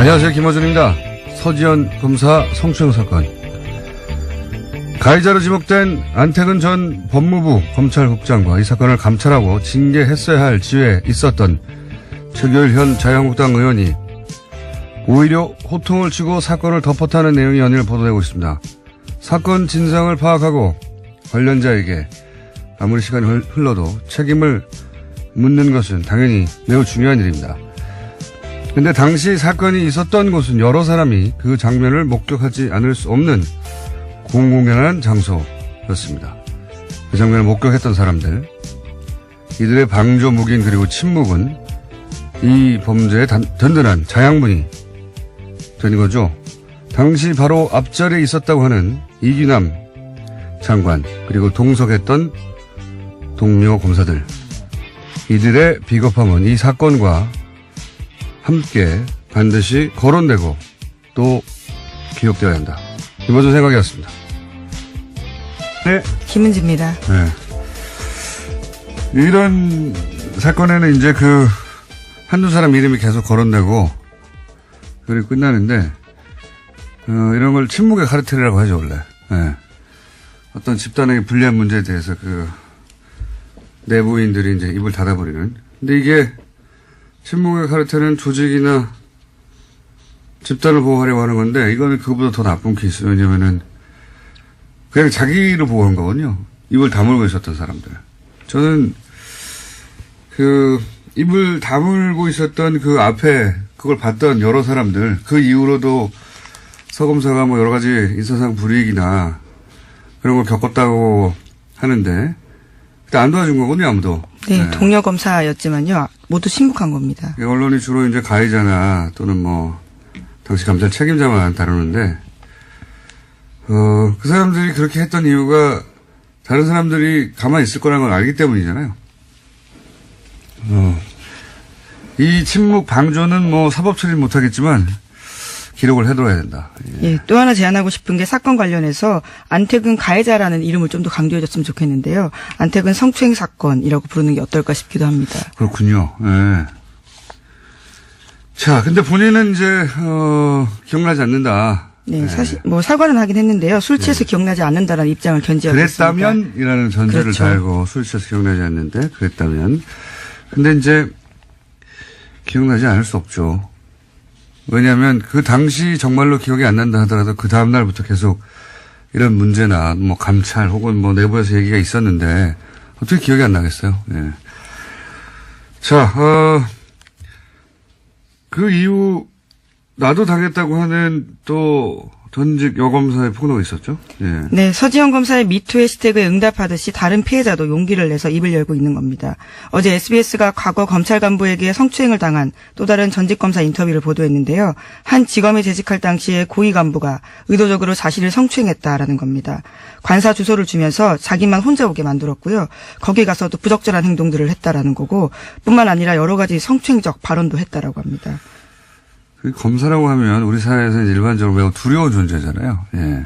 안녕하세요. 김어준입니다. 서지현 검사 성추행 사건. 가해자로 지목된 안태근 전 법무부 검찰국장과 이 사건을 감찰하고 징계했어야 할 지위에 있었던 최규일 현 자유한국당 의원이 오히려 호통을 치고 사건을 덮었다는 내용이 연일 보도되고 있습니다. 사건 진상을 파악하고 관련자에게 아무리 시간이 흘러도 책임을 묻는 것은 당연히 매우 중요한 일입니다. 근데 당시 사건이 있었던 곳은 여러 사람이 그 장면을 목격하지 않을 수 없는 공공연한 장소였습니다. 그 장면을 목격했던 사람들, 이들의 방조 묵인 그리고 침묵은 이 범죄의 든든한 자양분이 된 거죠. 당시 바로 앞자리에 있었다고 하는 이규남 장관 그리고 동석했던 동료 검사들, 이들의 비겁함은 이 사건과 함께 반드시 거론되고 또 기억되어야 한다. 이번 생각이었습니다. 네. 김은지입니다. 네. 이런 사건에는 이제 한두 사람 이름이 계속 거론되고 그리고 끝나는데, 이런 걸 침묵의 카르텔이라고 하죠, 원래. 네. 어떤 집단에게 불리한 문제에 대해서 내부인들이 이제 입을 닫아버리는. 근데 이게 침묵의 카르텔은 조직이나 집단을 보호하려고 하는 건데, 이거는 그거보다 더 나쁜 케이스. 왜냐면은, 그냥 자기를 보호한 거거든요. 입을 다물고 있었던 사람들. 저는, 입을 다물고 있었던 그 앞에 그걸 봤던 여러 사람들, 그 이후로도 서 검사가 뭐 여러 가지 인사상 불이익이나 그런 걸 겪었다고 하는데, 그때 안 도와준 거거든요, 아무도. 네, 동료 검사였지만요, 모두 신복한 겁니다. 언론이 주로 이제 가해자나 또는 당시 감찰 책임자만 다루는데, 그 사람들이 그렇게 했던 이유가 다른 사람들이 가만히 있을 거라는 걸 알기 때문이잖아요. 이 침묵 방조는 사법 처리 못하겠지만 기록을 해둬야 된다. 예, 또 하나 제안하고 싶은 게 사건 관련해서 안태근 가해자라는 이름을 좀 더 강조해줬으면 좋겠는데요. 안태근 성추행 사건이라고 부르는 게 어떨까 싶기도 합니다. 그렇군요. 네. 자, 근데 본인은 이제 기억나지 않는다. 네, 사실 사과는 하긴 했는데요. 술 취해서 기억나지 않는다라는 입장을 견지하고 있습니다. 그랬다면이라는 전제를 그렇죠. 달고 술 취해서 기억나지 않는데 그랬다면. 근데 이제 기억나지 않을 수 없죠. 왜냐하면 그 당시 정말로 기억이 안 난다 하더라도 그 다음 날부터 계속 이런 문제나 감찰 혹은 내부에서 얘기가 있었는데 어떻게 기억이 안 나겠어요. 예. 자, 그 이후 나도 당했다고 하는 또 전직 여검사의 폭로가 있었죠. 예. 네, 서지현 검사의 미투 해시태그에 응답하듯이 다른 피해자도 용기를 내서 입을 열고 있는 겁니다. 어제 SBS가 과거 검찰 간부에게 성추행을 당한 또 다른 전직 검사 인터뷰를 보도했는데요. 한 지검에 재직할 당시에 고위 간부가 의도적으로 자신을 성추행했다라는 겁니다. 관사 주소를 주면서 자기만 혼자 오게 만들었고요. 거기 가서도 부적절한 행동들을 했다라는 거고, 뿐만 아니라 여러 가지 성추행적 발언도 했다라고 합니다. 검사라고 하면 우리 사회에서 일반적으로 매우 두려운 존재잖아요. 예.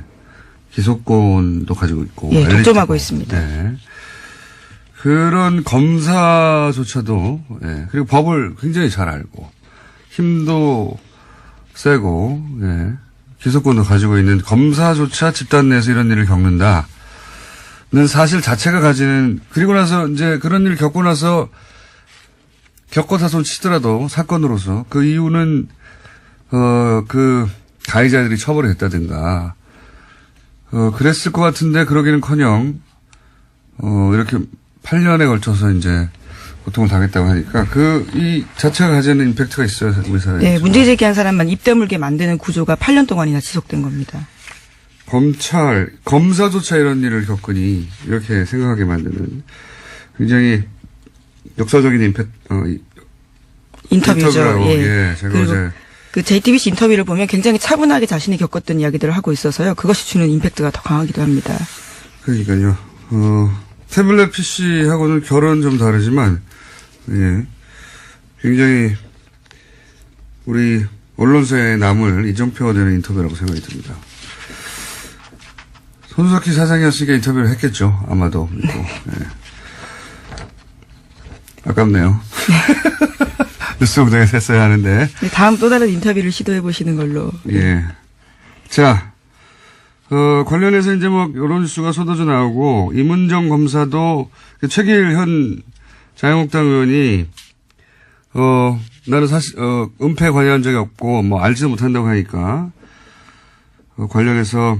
기소권도 가지고 있고. 예, 독점하고 있습니다. 네. 그런 검사조차도, 예. 그리고 법을 굉장히 잘 알고, 힘도 세고, 예. 기소권도 가지고 있는 검사조차 집단 내에서 이런 일을 겪는다는 사실 자체가 가지는, 그리고 나서 이제 그런 일을 겪고 나서 겪어다 손 치더라도 사건으로서 그 이유는 그 가해자들이 처벌을 했다든가, 그랬을 것 같은데 그러기는커녕 이렇게 8년에 걸쳐서 이제 고통을 당했다고 하니까 이 자체가 가지는 임팩트가 있어요, 우리 사회에. 네, 문제 제기한 사람만 입 다물게 만드는 구조가 8년 동안이나 지속된 겁니다. 검사조차 이런 일을 겪으니 이렇게 생각하게 만드는 굉장히 역사적인 인터뷰죠. 예, 제가 어제 그 JTBC 인터뷰를 보면 굉장히 차분하게 자신이 겪었던 이야기들을 하고 있어서요. 그것이 주는 임팩트가 더 강하기도 합니다. 그러니까요. 태블릿 PC하고는 결은 좀 다르지만, 예. 굉장히 우리 언론사에 남을 이정표가 되는 인터뷰라고 생각이 듭니다. 손석희 사장이었으니까 인터뷰를 했겠죠. 아마도. 네. 예. 아깝네요. 뉴스 공장에서 했어야 하는데. 네, 다음 또 다른 인터뷰를 시도해 보시는 걸로. 예. 자, 관련해서 이제 뭐 여러 뉴스가 쏟아져 나오고, 임은정 검사도 최기일 자유한국당 의원이, 나는 사실, 은폐에 관여한 적이 없고, 뭐 알지도 못한다고 하니까, 관련해서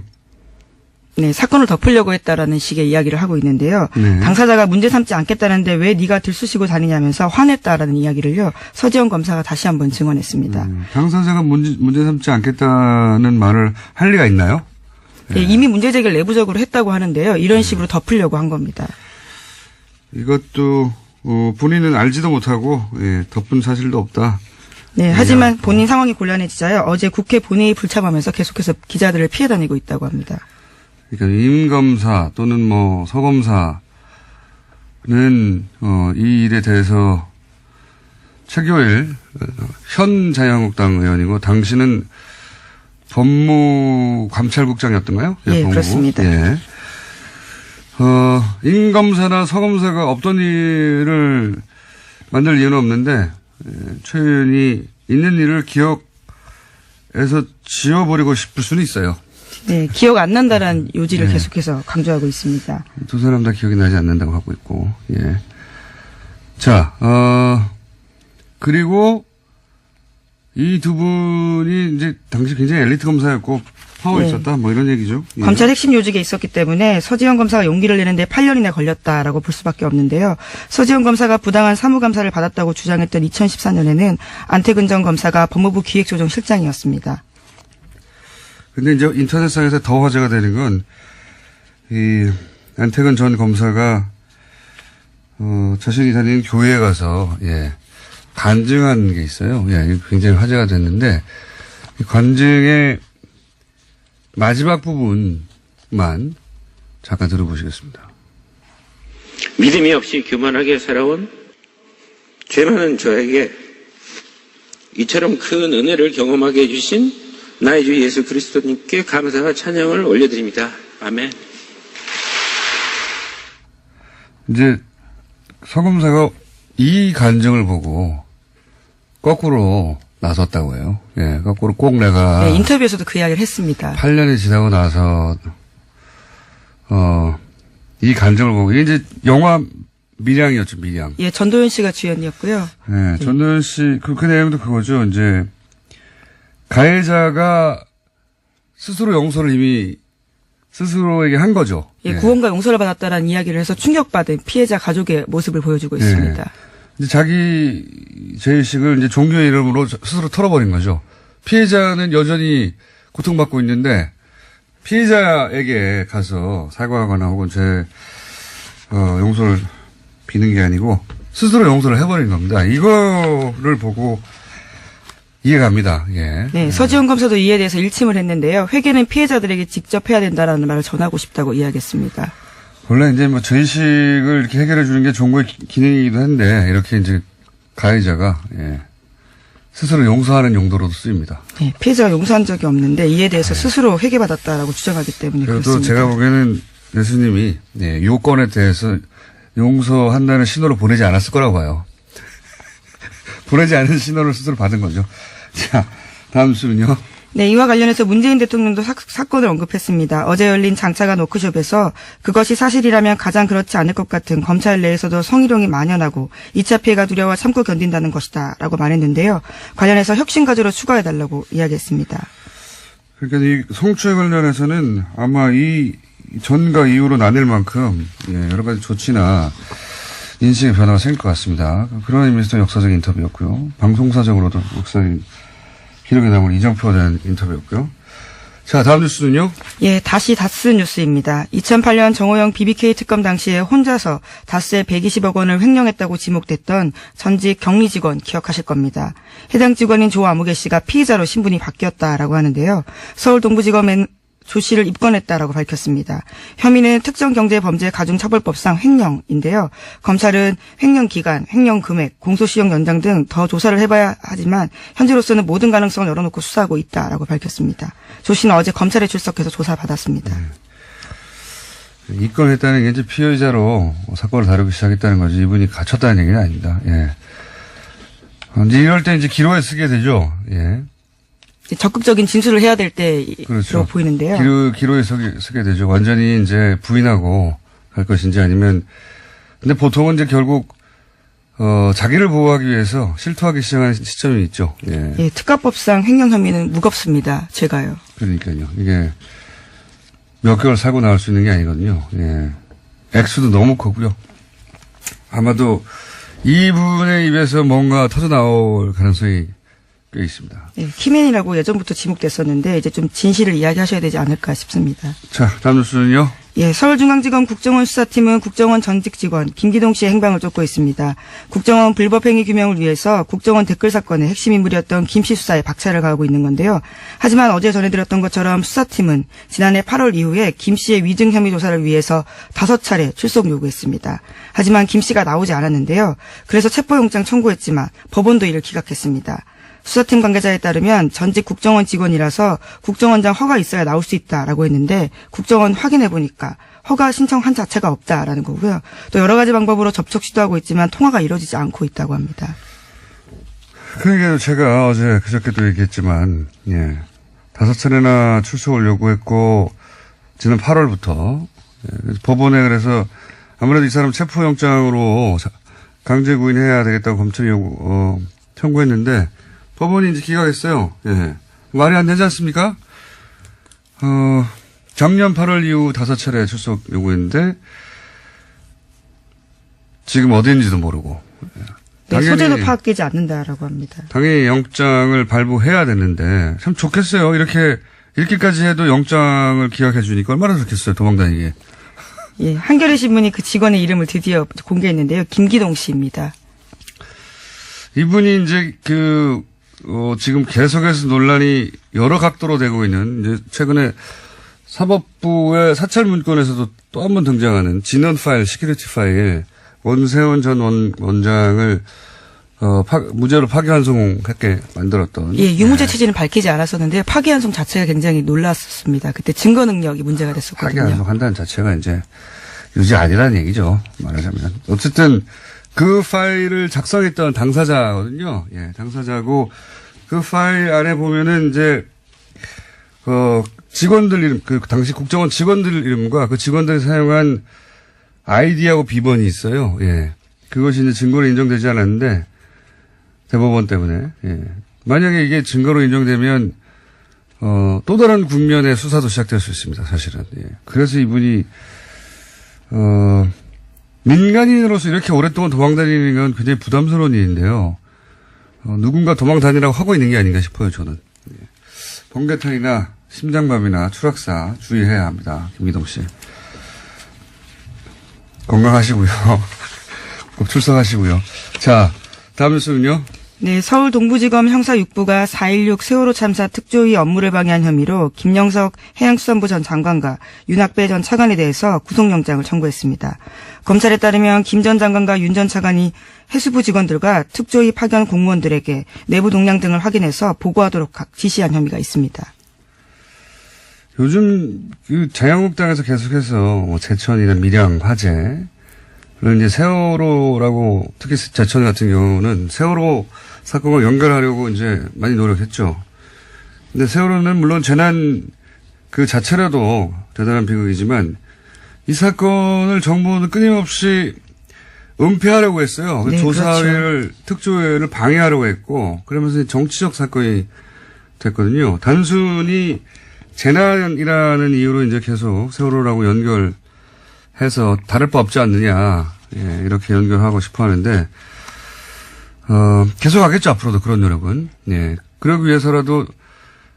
네, 사건을 덮으려고 했다라는 식의 이야기를 하고 있는데요. 네. 당사자가 문제 삼지 않겠다는데 왜 네가 들쑤시고 다니냐면서 화냈다라는 이야기를요. 서지현 검사가 다시 한번 증언했습니다. 당사자가 문제 삼지 않겠다는 말을 할 리가 있나요? 네, 이미 문제 제기를 내부적으로 했다고 하는데요. 이런 식으로 덮으려고 한 겁니다. 이것도 본인은 알지도 못하고 덮은 사실도 없다. 네, 하지만 본인 상황이 곤란해지자요. 어제 국회 본회의 불참하면서 계속해서 기자들을 피해 다니고 있다고 합니다. 그러니까 임 검사 또는 뭐 서 검사는 이 일에 대해서 최교일 현 자유한국당 의원이고 당신은 법무감찰국장이었던가요? 예, 그렇습니다. 예. 임 검사나 서 검사가 없던 일을 만들 이유는 없는데 최 의원이 있는 일을 기억에서 지워버리고 싶을 수는 있어요. 네, 기억 안 난다라는 요지를 네. 계속해서 강조하고 있습니다. 두 사람 다 기억이 나지 않는다고 하고 있고, 예. 자, 그리고 이 두 분이 이제 당시 굉장히 엘리트 검사였고 파워 네. 있었다, 뭐 이런 얘기죠. 예. 검찰 핵심 요직에 있었기 때문에 서지현 검사가 용기를 내는데 8년이나 걸렸다라고 볼 수밖에 없는데요. 서지현 검사가 부당한 사무감사를 받았다고 주장했던 2014년에는 안태근 전 검사가 법무부 기획조정실장이었습니다. 근데 이제 인터넷상에서 더 화제가 되는 건, 이, 안태근 전 검사가, 자신이 다니는 교회에 가서, 예, 간증한 게 있어요. 예, 이게 굉장히 화제가 됐는데, 이 간증의 마지막 부분만 잠깐 들어보시겠습니다. 믿음이 없이 교만하게 살아온 죄 많은 저에게 이처럼 큰 은혜를 경험하게 해주신 나의 주 예수 그리스도님께 감사와 찬양을 올려드립니다. 아멘. 이제 서검사가 이 간증을 보고 거꾸로 나섰다고 해요. 예, 거꾸로 꼭 내가 네, 인터뷰에서도 그 이야기를 했습니다. 8년이 지나고 나서 이 간증을 보고 이게 이제 영화 밀양이었죠, 밀양. 예, 전도연 씨가 주연이었고요. 네, 전도연 씨 그 내용도 그거죠. 이제 가해자가 스스로 용서를 이미 스스로에게 한 거죠. 예, 구원과 용서를 받았다라는 이야기를 해서 충격받은 피해자 가족의 모습을 보여주고 있습니다. 이제 자기 죄의식을 이제 종교의 이름으로 스스로 털어버린 거죠. 피해자는 여전히 고통받고 있는데 피해자에게 가서 사과하거나 혹은 용서를 비는 게 아니고 스스로 용서를 해버린 겁니다. 이거를 보고 이해갑니다. 예. 네, 서지현 검사도 이에 대해서 일침을 했는데요. 회계는 피해자들에게 직접 해야 된다라는 말을 전하고 싶다고 이야기했습니다. 원래 이제 뭐 죄의식을 이렇게 해결해 주는 게 종교의 기능이기도 한데 이렇게 이제 가해자가 스스로 용서하는 용도로도 쓰입니다. 네, 피해자가 용서한 적이 없는데 이에 대해서 스스로 회계받았다라고 주장하기 때문에 그래도 그렇습니다. 제가 보기에는 예수님이 요건에 대해서 용서한다는 신호를 보내지 않았을 거라고 봐요. 보내지 않은 신호를 스스로 받은 거죠. 자, 다음 수는요. 네, 이와 관련해서 문재인 대통령도 사건을 언급했습니다. 어제 열린 장차관 워크숍에서 그것이 사실이라면 가장 그렇지 않을 것 같은 검찰 내에서도 성희롱이 만연하고 2차 피해가 두려워 참고 견딘다는 것이다 라고 말했는데요. 관련해서 혁신과제로 추가해달라고 이야기했습니다. 그러니까 이 성추에 관련해서는 아마 이 전과 이후로 나뉠 만큼 여러 가지 조치나 인식의 변화가 생길 것 같습니다. 그런 의미에서 역사적 인터뷰였고요. 방송사적으로도 역사적인 기록에 남은 이정표에 대한 인터뷰였고요. 자, 다음 뉴스는요? 예, 다시 다스 뉴스입니다. 2008년 정호영 BBK 특검 당시에 혼자서 다스의 120억 원을 횡령했다고 지목됐던 전직 격리 직원 기억하실 겁니다. 해당 직원인 조 아무개 씨가 피의자로 신분이 바뀌었다라고 하는데요. 서울 동부지검엔 조 씨를 입건했다라고 밝혔습니다. 혐의는 특정경제범죄가중처벌법상 횡령인데요. 검찰은 횡령 기간, 횡령 금액, 공소시효 연장 등 더 조사를 해봐야 하지만 현재로서는 모든 가능성을 열어놓고 수사하고 있다라고 밝혔습니다. 조 씨는 어제 검찰에 출석해서 조사받았습니다. 입건했다는 게 이제 피의자로 사건을 다루기 시작했다는 거지 이분이 갇혔다는 얘기는 아닙니다. 예. 이제 이럴 때 이제 기로에 쓰게 되죠. 예. 적극적인 진술을 해야 될 때로 그렇죠. 보이는데요. 기로에 쓰게 되죠. 완전히 이제 부인하고 갈 것인지 아니면, 근데 보통은 이제 결국, 자기를 보호하기 위해서 실토하기 시작하는 시점이 있죠. 예. 예, 특가법상 횡령 혐의는 무겁습니다. 제가요. 그러니까요. 이게 몇 개월 살고 나올 수 있는 게 아니거든요. 예. 액수도 너무 크고요. 아마도 이분의 입에서 뭔가 터져 나올 가능성이 꽤 있습니다. 예, 키맨이라고 예전부터 지목됐었는데 이제 좀 진실을 이야기하셔야 되지 않을까 싶습니다. 자, 다음 뉴스는요. 예, 서울중앙지검 국정원 수사팀은 국정원 전직 직원 김기동 씨의 행방을 쫓고 있습니다. 국정원 불법행위 규명을 위해서 국정원 댓글 사건의 핵심 인물이었던 김 씨 수사에 박차를 가하고 있는 건데요. 하지만 어제 전해드렸던 것처럼 수사팀은 지난해 8월 이후에 김 씨의 위증 혐의 조사를 위해서 5차례 출석 요구했습니다. 하지만 김 씨가 나오지 않았는데요. 그래서 체포영장 청구했지만 법원도 이를 기각했습니다. 수사팀 관계자에 따르면 전직 국정원 직원이라서 국정원장 허가 있어야 나올 수 있다라고 했는데 국정원 확인해보니까 허가 신청한 자체가 없다라는 거고요. 또 여러 가지 방법으로 접촉 시도하고 있지만 통화가 이루어지지 않고 있다고 합니다. 그러니까 제가 어제 그저께도 얘기했지만, 예. 5차례나 출석을 요구했고, 지난 8월부터, 예. 법원에 그래서 아무래도 이 사람 체포영장으로 강제 구인해야 되겠다고 검찰이 청구했는데, 법원이 이제 기각했어요. 예. 말이 안 되지 않습니까? 작년 8월 이후 5차례 출석 요구했는데, 지금 어디인지도 모르고. 네, 소재도 파악되지 않는다라고 합니다. 당연히 영장을 발부해야 되는데, 참 좋겠어요. 이렇게까지 해도 영장을 기각해 주니까 얼마나 좋겠어요. 도망다니게. 예, 한겨레 신문이 그 직원의 이름을 드디어 공개했는데요. 김기동 씨입니다. 이분이 이제 지금 계속해서 논란이 여러 각도로 되고 있는, 이제 최근에 사법부의 사찰 문건에서도 또 한 번 등장하는 진원 파일, 시큐리티 파일, 원세훈 전 원장을, 무죄로 파기환송하게 만들었던. 예, 유무죄 취지는 밝히지 않았었는데 파기환송 자체가 굉장히 놀랐었습니다. 그때 증거 능력이 문제가 됐었거든요. 파기환송 한다는 자체가 이제 유죄 아니라는 얘기죠. 말하자면. 어쨌든 그 파일을 작성했던 당사자거든요. 예, 당사자고 그 파일 안에 보면은 이제 직원들 이름, 그 당시 국정원 직원들 이름과 그 직원들이 사용한 아이디하고 비번이 있어요. 예. 그것이 이제 증거로 인정되지 않았는데 대법원 때문에. 예. 만약에 이게 증거로 인정되면 또 다른 국면의 수사도 시작될 수 있습니다. 사실은. 예. 그래서 이분이 민간인으로서 이렇게 오랫동안 도망다니는 건 굉장히 부담스러운 일인데요. 누군가 도망다니라고 하고 있는 게 아닌가 싶어요, 저는. 예. 번개탄이나 심장마비나 추락사 주의해야 합니다. 김기동 씨. 건강하시고요. 꼭 출석하시고요. 자, 다음 뉴스는요. 네, 서울 동부지검 형사 6부가 4.16 세월호 참사 특조위 업무를 방해한 혐의로 김영석 해양수산부 전 장관과 윤학배 전 차관에 대해서 구속영장을 청구했습니다. 검찰에 따르면 김 전 장관과 윤 전 차관이 해수부 직원들과 특조위 파견 공무원들에게 내부 동향 등을 확인해서 보고하도록 지시한 혐의가 있습니다. 요즘 자유한국당에서 계속해서 제천이나 밀양 화재, 그리고 이제 세월호라고, 특히 제천 같은 경우는 세월호 사건과 연결하려고 이제 많이 노력했죠. 근데 세월호는 물론 재난 그 자체라도 대단한 비극이지만 이 사건을 정부는 끊임없이 은폐하려고 했어요. 네, 조사회를, 그렇죠. 특조회를 방해하려고 했고, 그러면서 정치적 사건이 됐거든요. 단순히 재난이라는 이유로 이제 계속 세월호라고 연결해서 다를 바 없지 않느냐. 예, 이렇게 연결하고 싶어 하는데, 계속 하겠죠. 앞으로도 그런 노력은. 예. 그러기 위해서라도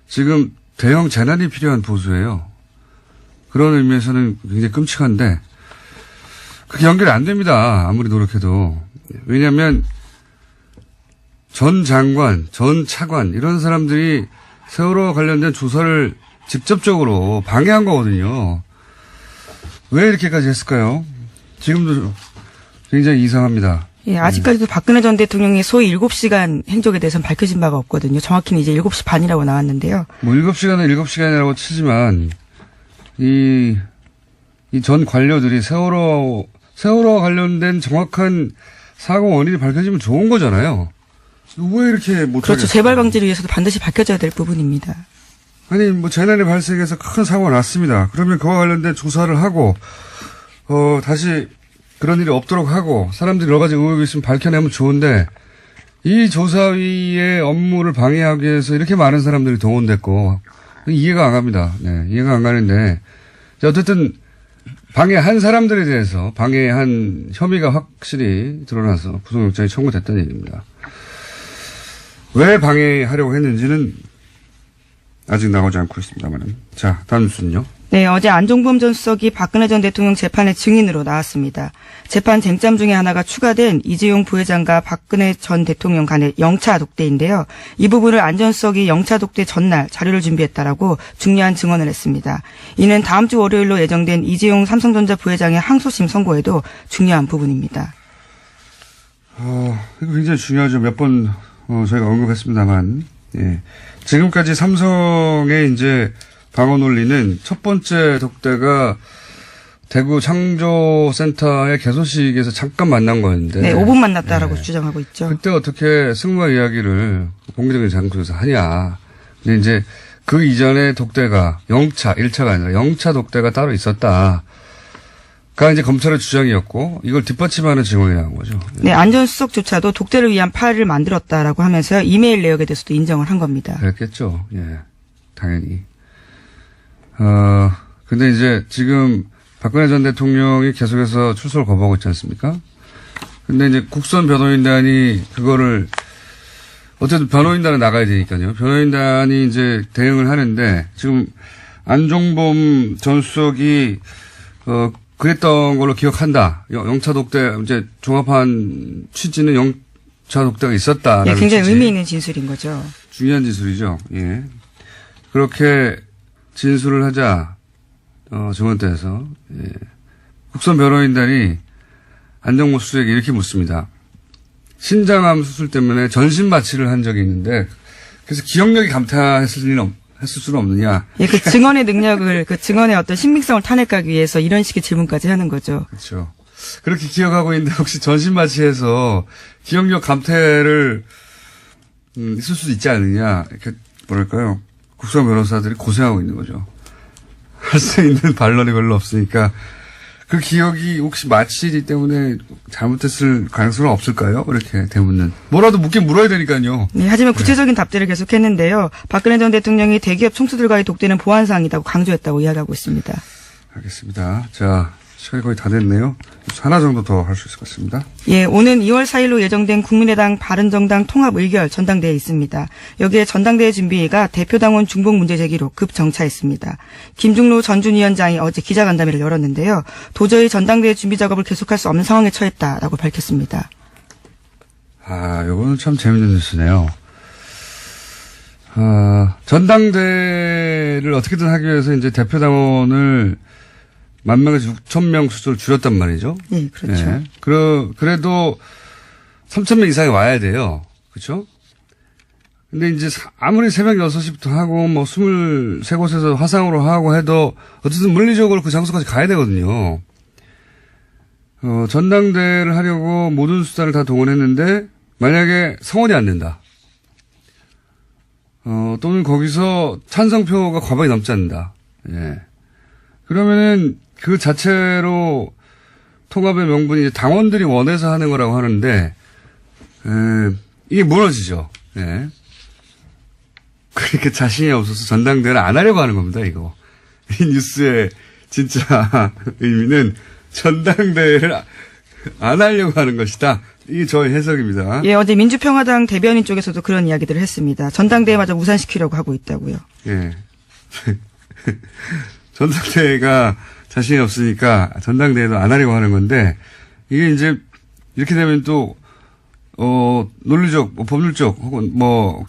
지금 대형 재난이 필요한 보수예요. 그런 의미에서는 굉장히 끔찍한데, 그게 연결이 안 됩니다. 아무리 노력해도. 왜냐하면 전 장관, 전 차관 이런 사람들이 세월호와 관련된 조사를 직접적으로 방해한 거거든요. 왜 이렇게까지 했을까요? 지금도 굉장히 이상합니다. 예, 아직까지도 박근혜 전 대통령의 소위 7시간 행적에 대해서는 밝혀진 바가 없거든요. 정확히는 이제 7시 반이라고 나왔는데요. 뭐 7시간은 7시간이라고 치지만 이 전 관료들이 세월호와 관련된 정확한 사고 원인이 밝혀지면 좋은 거잖아요. 왜 이렇게 못하겠어요? 그렇죠. 재발 방지를 위해서도 반드시 밝혀져야 될 부분입니다. 아니, 뭐, 재난이 발생해서 큰 사고가 났습니다. 그러면 그와 관련된 조사를 하고, 다시 그런 일이 없도록 하고, 사람들이 여러 가지 의혹이 있으면 밝혀내면 좋은데, 이 조사위의 업무를 방해하기 위해서 이렇게 많은 사람들이 동원됐고, 이해가 안 갑니다. 네, 이해가 안 가는데, 자, 어쨌든, 방해한 사람들에 대해서 방해한 혐의가 확실히 드러나서 구속영장이 청구됐다는 얘기입니다. 왜 방해하려고 했는지는 아직 나오지 않고 있습니다만. 자, 다음 뉴스는요. 네, 어제 안종범 전 수석이 박근혜 전 대통령 재판의 증인으로 나왔습니다. 재판 쟁점 중에 하나가 추가된 이재용 부회장과 박근혜 전 대통령 간의 영차 독대인데요. 이 부분을 안 전 수석이 영차 독대 전날 자료를 준비했다라고 중요한 증언을 했습니다. 이는 다음 주 월요일로 예정된 이재용 삼성전자 부회장의 항소심 선고에도 중요한 부분입니다. 이거 굉장히 중요하죠. 몇 번 저희가 언급했습니다만, 예. 지금까지 삼성의 이제 방어 논리는 첫 번째 독대가 대구 창조센터의 개소식에서 잠깐 만난 거였는데. 네, 5분 만났다라고 주장하고 있죠. 그때 어떻게 승마 이야기를 공개적인 장소에서 하냐. 근데 이제 그 이전에 독대가 1차가 아니라 영차 독대가 따로 있었다. 가 이제 검찰의 주장이었고 이걸 뒷받침하는 증언이 나온 거죠. 네, 안 전 수석조차도 독대를 위한 파일을 만들었다라고 하면서요. 이메일 내역에 대해서도 인정을 한 겁니다. 그랬겠죠. 예. 당연히. 근데 이제 지금 박근혜 전 대통령이 계속해서 출소를 거부하고 있지 않습니까? 근데 이제 국선 변호인단이 그거를 어쨌든 변호인단은 나가야 되니까요. 변호인단이 이제 대응을 하는데 지금 안종범 전 수석이 그랬던 걸로 기억한다. 영차 독대, 이제 종합한 취지는 영차 독대가 있었다. 네, 굉장히 의미 있는 진술인 거죠. 중요한 진술이죠. 예. 그렇게 진술을 하자, 증언대에서, 예. 국선 변호인단이 안종범 수석에게 이렇게 묻습니다. 신장암 수술 때문에 전신 마취를 한 적이 있는데, 그래서 기억력이 감퇴했을 수는 없느냐. 예, 그 증언의 능력을, 그 증언의 어떤 신빙성을 탄핵하기 위해서 이런 식의 질문까지 하는 거죠. 그렇죠. 그렇게 기억하고 있는데 혹시 전신 마취해서 기억력 감퇴를 있을 수도 있지 않느냐. 이렇게 뭐랄까요. 국선 변호사들이 고생하고 있는 거죠. 할 수 있는 반론이 별로 없으니까 그 기억이 혹시 마취이기 때문에 잘못했을 가능성은 없을까요? 이렇게 대묻는. 뭐라도 묻긴 물어야 되니까요. 네, 하지만 구체적인 답들을 계속했는데요. 박근혜 전 대통령이 대기업 총수들과의 독대는 보안사항이라고 강조했다고 이야기하고 있습니다. 알겠습니다. 자, 시간이 거의 다 됐네요. 하나 정도 더 할 수 있을 것 같습니다. 예, 오는 2월 4일로 예정된 국민의당 바른정당 통합 의결 전당대회에 있습니다. 여기에 전당대회 준비가 대표당원 중복 문제 제기로 급정차했습니다. 김중로 전 준 위원장이 어제 기자간담회를 열었는데요. 도저히 전당대회 준비 작업을 계속할 수 없는 상황에 처했다라고 밝혔습니다. 요거는 참 재밌는 뉴스네요. 전당대회를 어떻게든 하기 위해서 이제 대표당원을 10,000명에서 6,000명 수준을 줄였단 말이죠. 네, 그렇죠. 네. 그래도 3,000명 이상이 와야 돼요. 그렇죠? 근데 이제 아무리 새벽 6시부터 하고 뭐 23곳에서 화상으로 하고 해도 어쨌든 물리적으로 그 장소까지 가야 되거든요. 전당대회를 하려고 모든 수단을 다 동원했는데 만약에 성원이 안 된다. 또는 거기서 찬성표가 과반이 넘지 않는다. 예. 그러면은 그 자체로 통합의 명분이 이제 당원들이 원해서 하는 거라고 하는데, 이게 무너지죠. 예. 그렇게 자신이 없어서 전당대회를 안 하려고 하는 겁니다, 이거. 이 뉴스의 진짜 의미는 전당대회를 안 하려고 하는 것이다. 이게 저의 해석입니다. 예, 어제 민주평화당 대변인 쪽에서도 그런 이야기들을 했습니다. 전당대회마저 무산시키려고 하고 있다고요. 예. 전당대회가 자신이 없으니까 전당대회도 안 하려고 하는 건데, 이게 이제 이렇게 되면 또 논리적, 법률적 혹은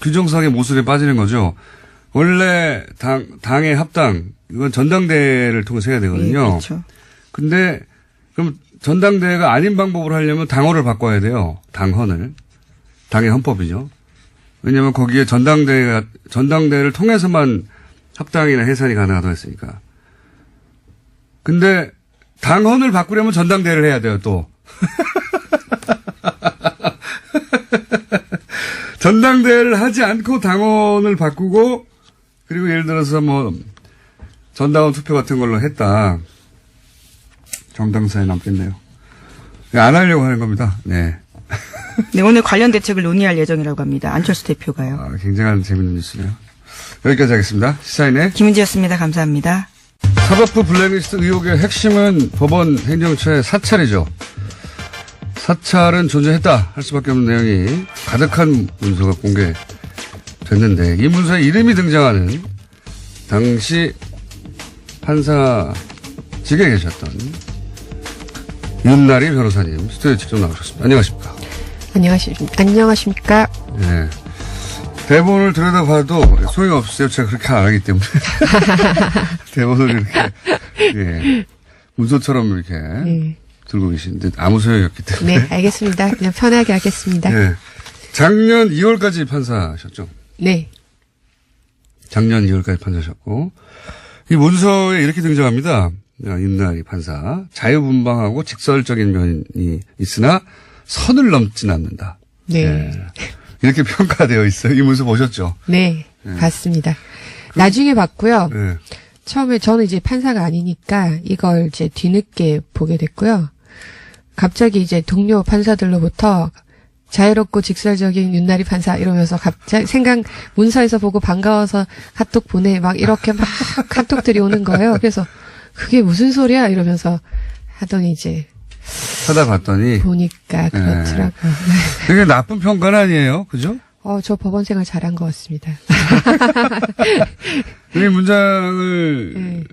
규정상의 모순에 빠지는 거죠. 원래 당의 합당, 이건 전당대회를 통해서 해야 되거든요. 예, 그렇죠. 근데 그럼 전당대회가 아닌 방법으로 하려면 당헌을 바꿔야 돼요. 당헌을. 당의 헌법이죠. 왜냐하면 거기에 전당대회를 통해서만 합당이나 해산이 가능하다고 했으니까. 근데 당헌을 바꾸려면 전당대회를 해야 돼요, 또. 전당대회를 하지 않고 당원을 바꾸고 그리고 예를 들어서 뭐 전당원 투표 같은 걸로 했다. 정당사에 남겠네요. 안 하려고 하는 겁니다. 네. 네, 오늘 관련 대책을 논의할 예정이라고 합니다. 안철수 대표가요. 아, 굉장한 재밌는 뉴스네요. 여기까지 하겠습니다. 시사인의 김은지였습니다. 감사합니다. 사법부 블랙리스트 의혹의 핵심은 법원 행정처의 사찰이죠. 사찰은 존재했다 할 수밖에 없는 내용이 가득한 문서가 공개됐는데 이 문서에 이름이 등장하는 당시 판사직에 계셨던 윤나리 변호사님 스튜디오에 직접 나오셨습니다. 안녕하십니까? 안녕하십니까? 네. 대본을 들여다봐도 소용없어요. 제가 그렇게 안 하기 때문에. 대본을 이렇게, 예. 문서처럼 이렇게 들고 계시는데 아무 소용이 없기 때문에. 네, 알겠습니다. 그냥 편하게 하겠습니다. 네. 작년 2월까지 판사셨죠? 네. 작년 2월까지 판사셨고. 이 문서에 이렇게 등장합니다. 윤나리 판사. 자유분방하고 직설적인 면이 있으나 선을 넘진 않는다. 네. 예. 이렇게 평가되어 있어요. 이 문서 보셨죠? 네. 봤습니다. 나중에 봤고요. 네. 처음에 저는 이제 판사가 아니니까 이걸 이제 뒤늦게 보게 됐고요. 갑자기 이제 동료 판사들로부터 자유롭고 직설적인 윤나리 판사 이러면서 갑자기 문서에서 보고 반가워서 카톡 보내 막 이렇게 막 카톡들이 오는 거예요. 그래서 그게 무슨 소리야 이러면서 하더니 이제 찾아봤더니 보니까 그렇더라고요. 되게 나쁜 평가는 아니에요. 그죠? 저 법원 생활 잘한 것 같습니다. 이 문장을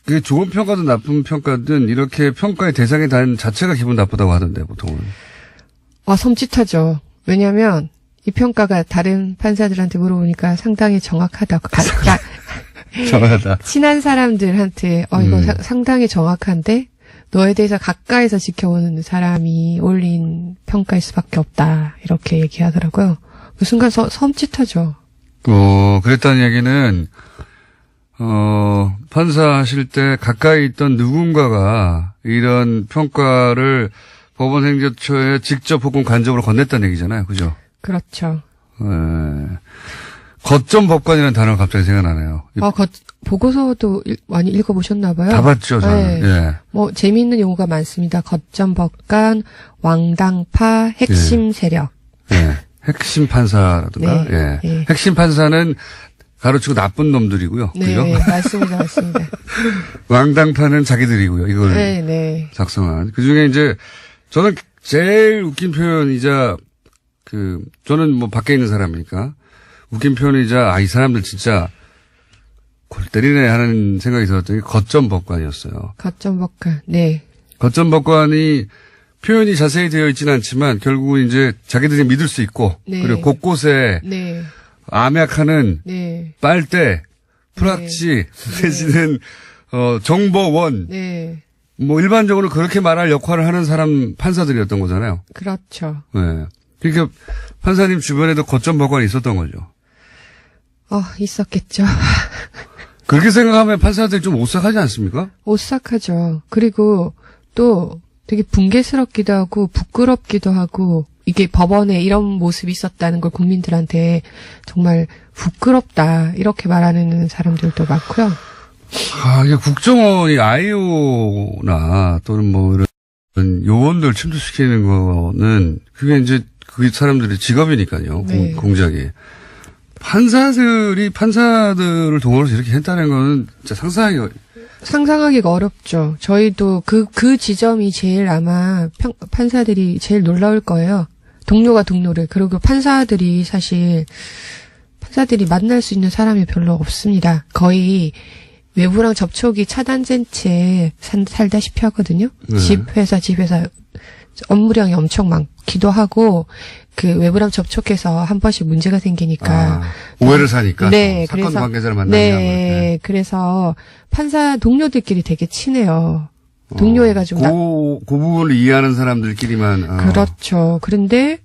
그 좋은 평가든 나쁜 평가든 이렇게 평가의 대상이 단 자체가 기분 나쁘다고 하던데 보통은. 섬찟하죠. 왜냐하면 이 평가가 다른 판사들한테 물어보니까 상당히 정확하다고. 정확하다. 친한 사람들한테 이거 상당히 정확한데 너에 대해서 가까이서 지켜오는 사람이 올린 평가일 수밖에 없다. 이렇게 얘기하더라고요. 그 순간 섬찟하죠. 그랬다는 얘기는 판사하실 때 가까이 있던 누군가가 이런 평가를 법원 행정처에 직접 혹은 간접으로 건넸다는 얘기잖아요. 그죠? 그렇죠. 거점 법관이라는 단어가 갑자기 생각나네요. 보고서도 많이 읽어보셨나 봐요. 다 봤죠, 저는. 네. 예. 뭐 재미있는 용어가 많습니다. 거점 법관, 왕당파, 핵심 세력. 예. 핵심 판사라든가. 네. 예. 네. 핵심 판사는 가로치고 나쁜 놈들이고요. 네, 그죠? 맞습니다. 왕당파는 자기들이고요. 이걸 네. 작성한. 그 중에 이제 저는 제일 웃긴 표현이자 저는 뭐 밖에 있는 사람이니까 웃긴 표현이자 이 사람들 진짜 골 때리네 하는 생각이 들었더니 거점 법관이었어요. 거점 법관. 네. 거점 법관이 표현이 자세히 되어 있지는 않지만 결국은 이제 자기들이 믿을 수 있고 네. 그리고 곳곳에 네. 암약하는 네. 빨대, 프락치 내지는 정보원 네. 뭐 일반적으로 그렇게 말할 역할을 하는 사람 판사들이었던 거잖아요. 그렇죠. 네. 그러니까 판사님 주변에도 거점 법관이 있었던 거죠. 있었겠죠. 그렇게 생각하면 판사들이 좀 오싹하지 않습니까? 오싹하죠. 그리고 또 되게 붕괴스럽기도 하고 부끄럽기도 하고 이게 법원에 이런 모습이 있었다는 걸 국민들한테 정말 부끄럽다 이렇게 말하는 사람들도 많고요. 이게 국정원이 아이오나 또는 뭐 이런 요원들 침투시키는 거는 그게 이제 그 사람들의 직업이니까요. 네. 공작이. 판사들을 동원해서 이렇게 했다는 거는 진짜 상상하기가 어렵죠. 저희도 그 지점이 제일 아마 판사들이 제일 놀라울 거예요. 동료가 동료를. 그리고 판사들이 만날 수 있는 사람이 별로 없습니다. 거의 외부랑 접촉이 차단된 채 살다시피 하거든요. 네. 집 회사 업무량이 엄청 많기도 하고 그 외부랑 접촉해서 한 번씩 문제가 생기니까 오해를 사니까 네, 사건 그래서 관계자를 만나냐. 네, 그래서 판사 동료들끼리 되게 친해요. 동료해가지고 그 부분을 이해하는 사람들끼리만. 그렇죠. 그런데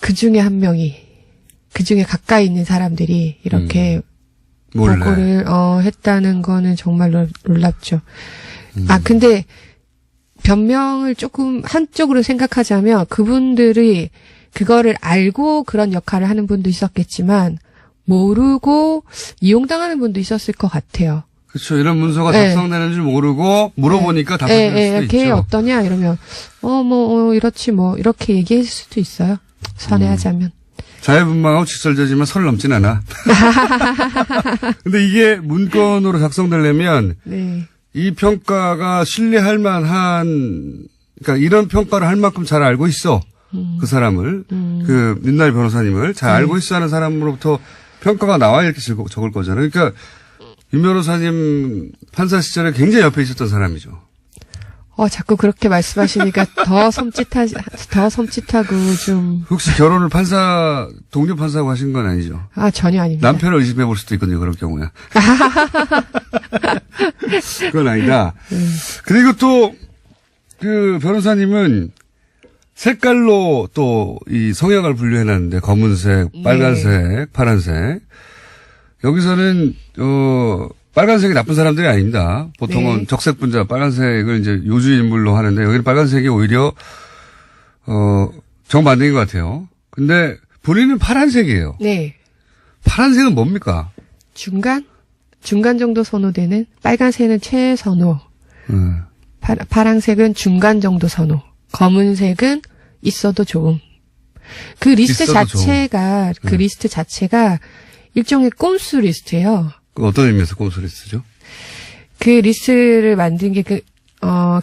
그 중에 한 명이 그 중에 가까이 있는 사람들이 이렇게 보고를 했다는 거는 정말 놀랍죠. 근데 변명을 조금 한쪽으로 생각하자면 그분들이 그거를 알고 그런 역할을 하는 분도 있었겠지만 모르고 이용당하는 분도 있었을 것 같아요. 그렇죠. 이런 문서가 네. 작성되는 줄 모르고 물어보니까 답변할 수도 걔 있죠. 어떠냐 이러면 이렇지 뭐 이렇게 얘기할 수도 있어요. 선회하자면. 자유분방하고 직설적이지만 선을 넘진 않아. 근데 이게 문건으로 작성되려면 네. 이 평가가 신뢰할 만한, 그러니까 이런 평가를 할 만큼 잘 알고 있어. 그 사람을, 그 윤나리 변호사님을 잘 알고 있어 하는 사람으로부터 평가가 나와야 이렇게 적을 거잖아요. 그러니까 윤 변호사님 판사 시절에 굉장히 옆에 있었던 사람이죠. 자꾸 그렇게 말씀하시니까 더 섬찟하고 좀. 혹시 결혼을 동료 판사하고 하신 건 아니죠? 전혀 아닙니다. 남편을 의심해 볼 수도 있거든요, 그럴 경우에. 그건 아니다. 그리고 또, 그 변호사님은 색깔로 또 이 성향을 분류해놨는데, 검은색, 빨간색, 파란색. 여기서는, 빨간색이 나쁜 사람들이 아닙니다. 보통은 네. 적색분자, 빨간색을 이제 요주의 인물로 하는데, 여기는 빨간색이 오히려, 정반대인 것 같아요. 근데 본인은 파란색이에요. 네. 파란색은 뭡니까? 중간 정도 선호되는 빨간색은 최선호. 파란색은 중간 정도 선호. 검은색은 있어도 좋음. 그 리스트 자체가 리스트 자체가 일종의 꼼수 리스트예요. 어떤 의미에서 꼼수 리스트죠? 그 리스트를 만든 게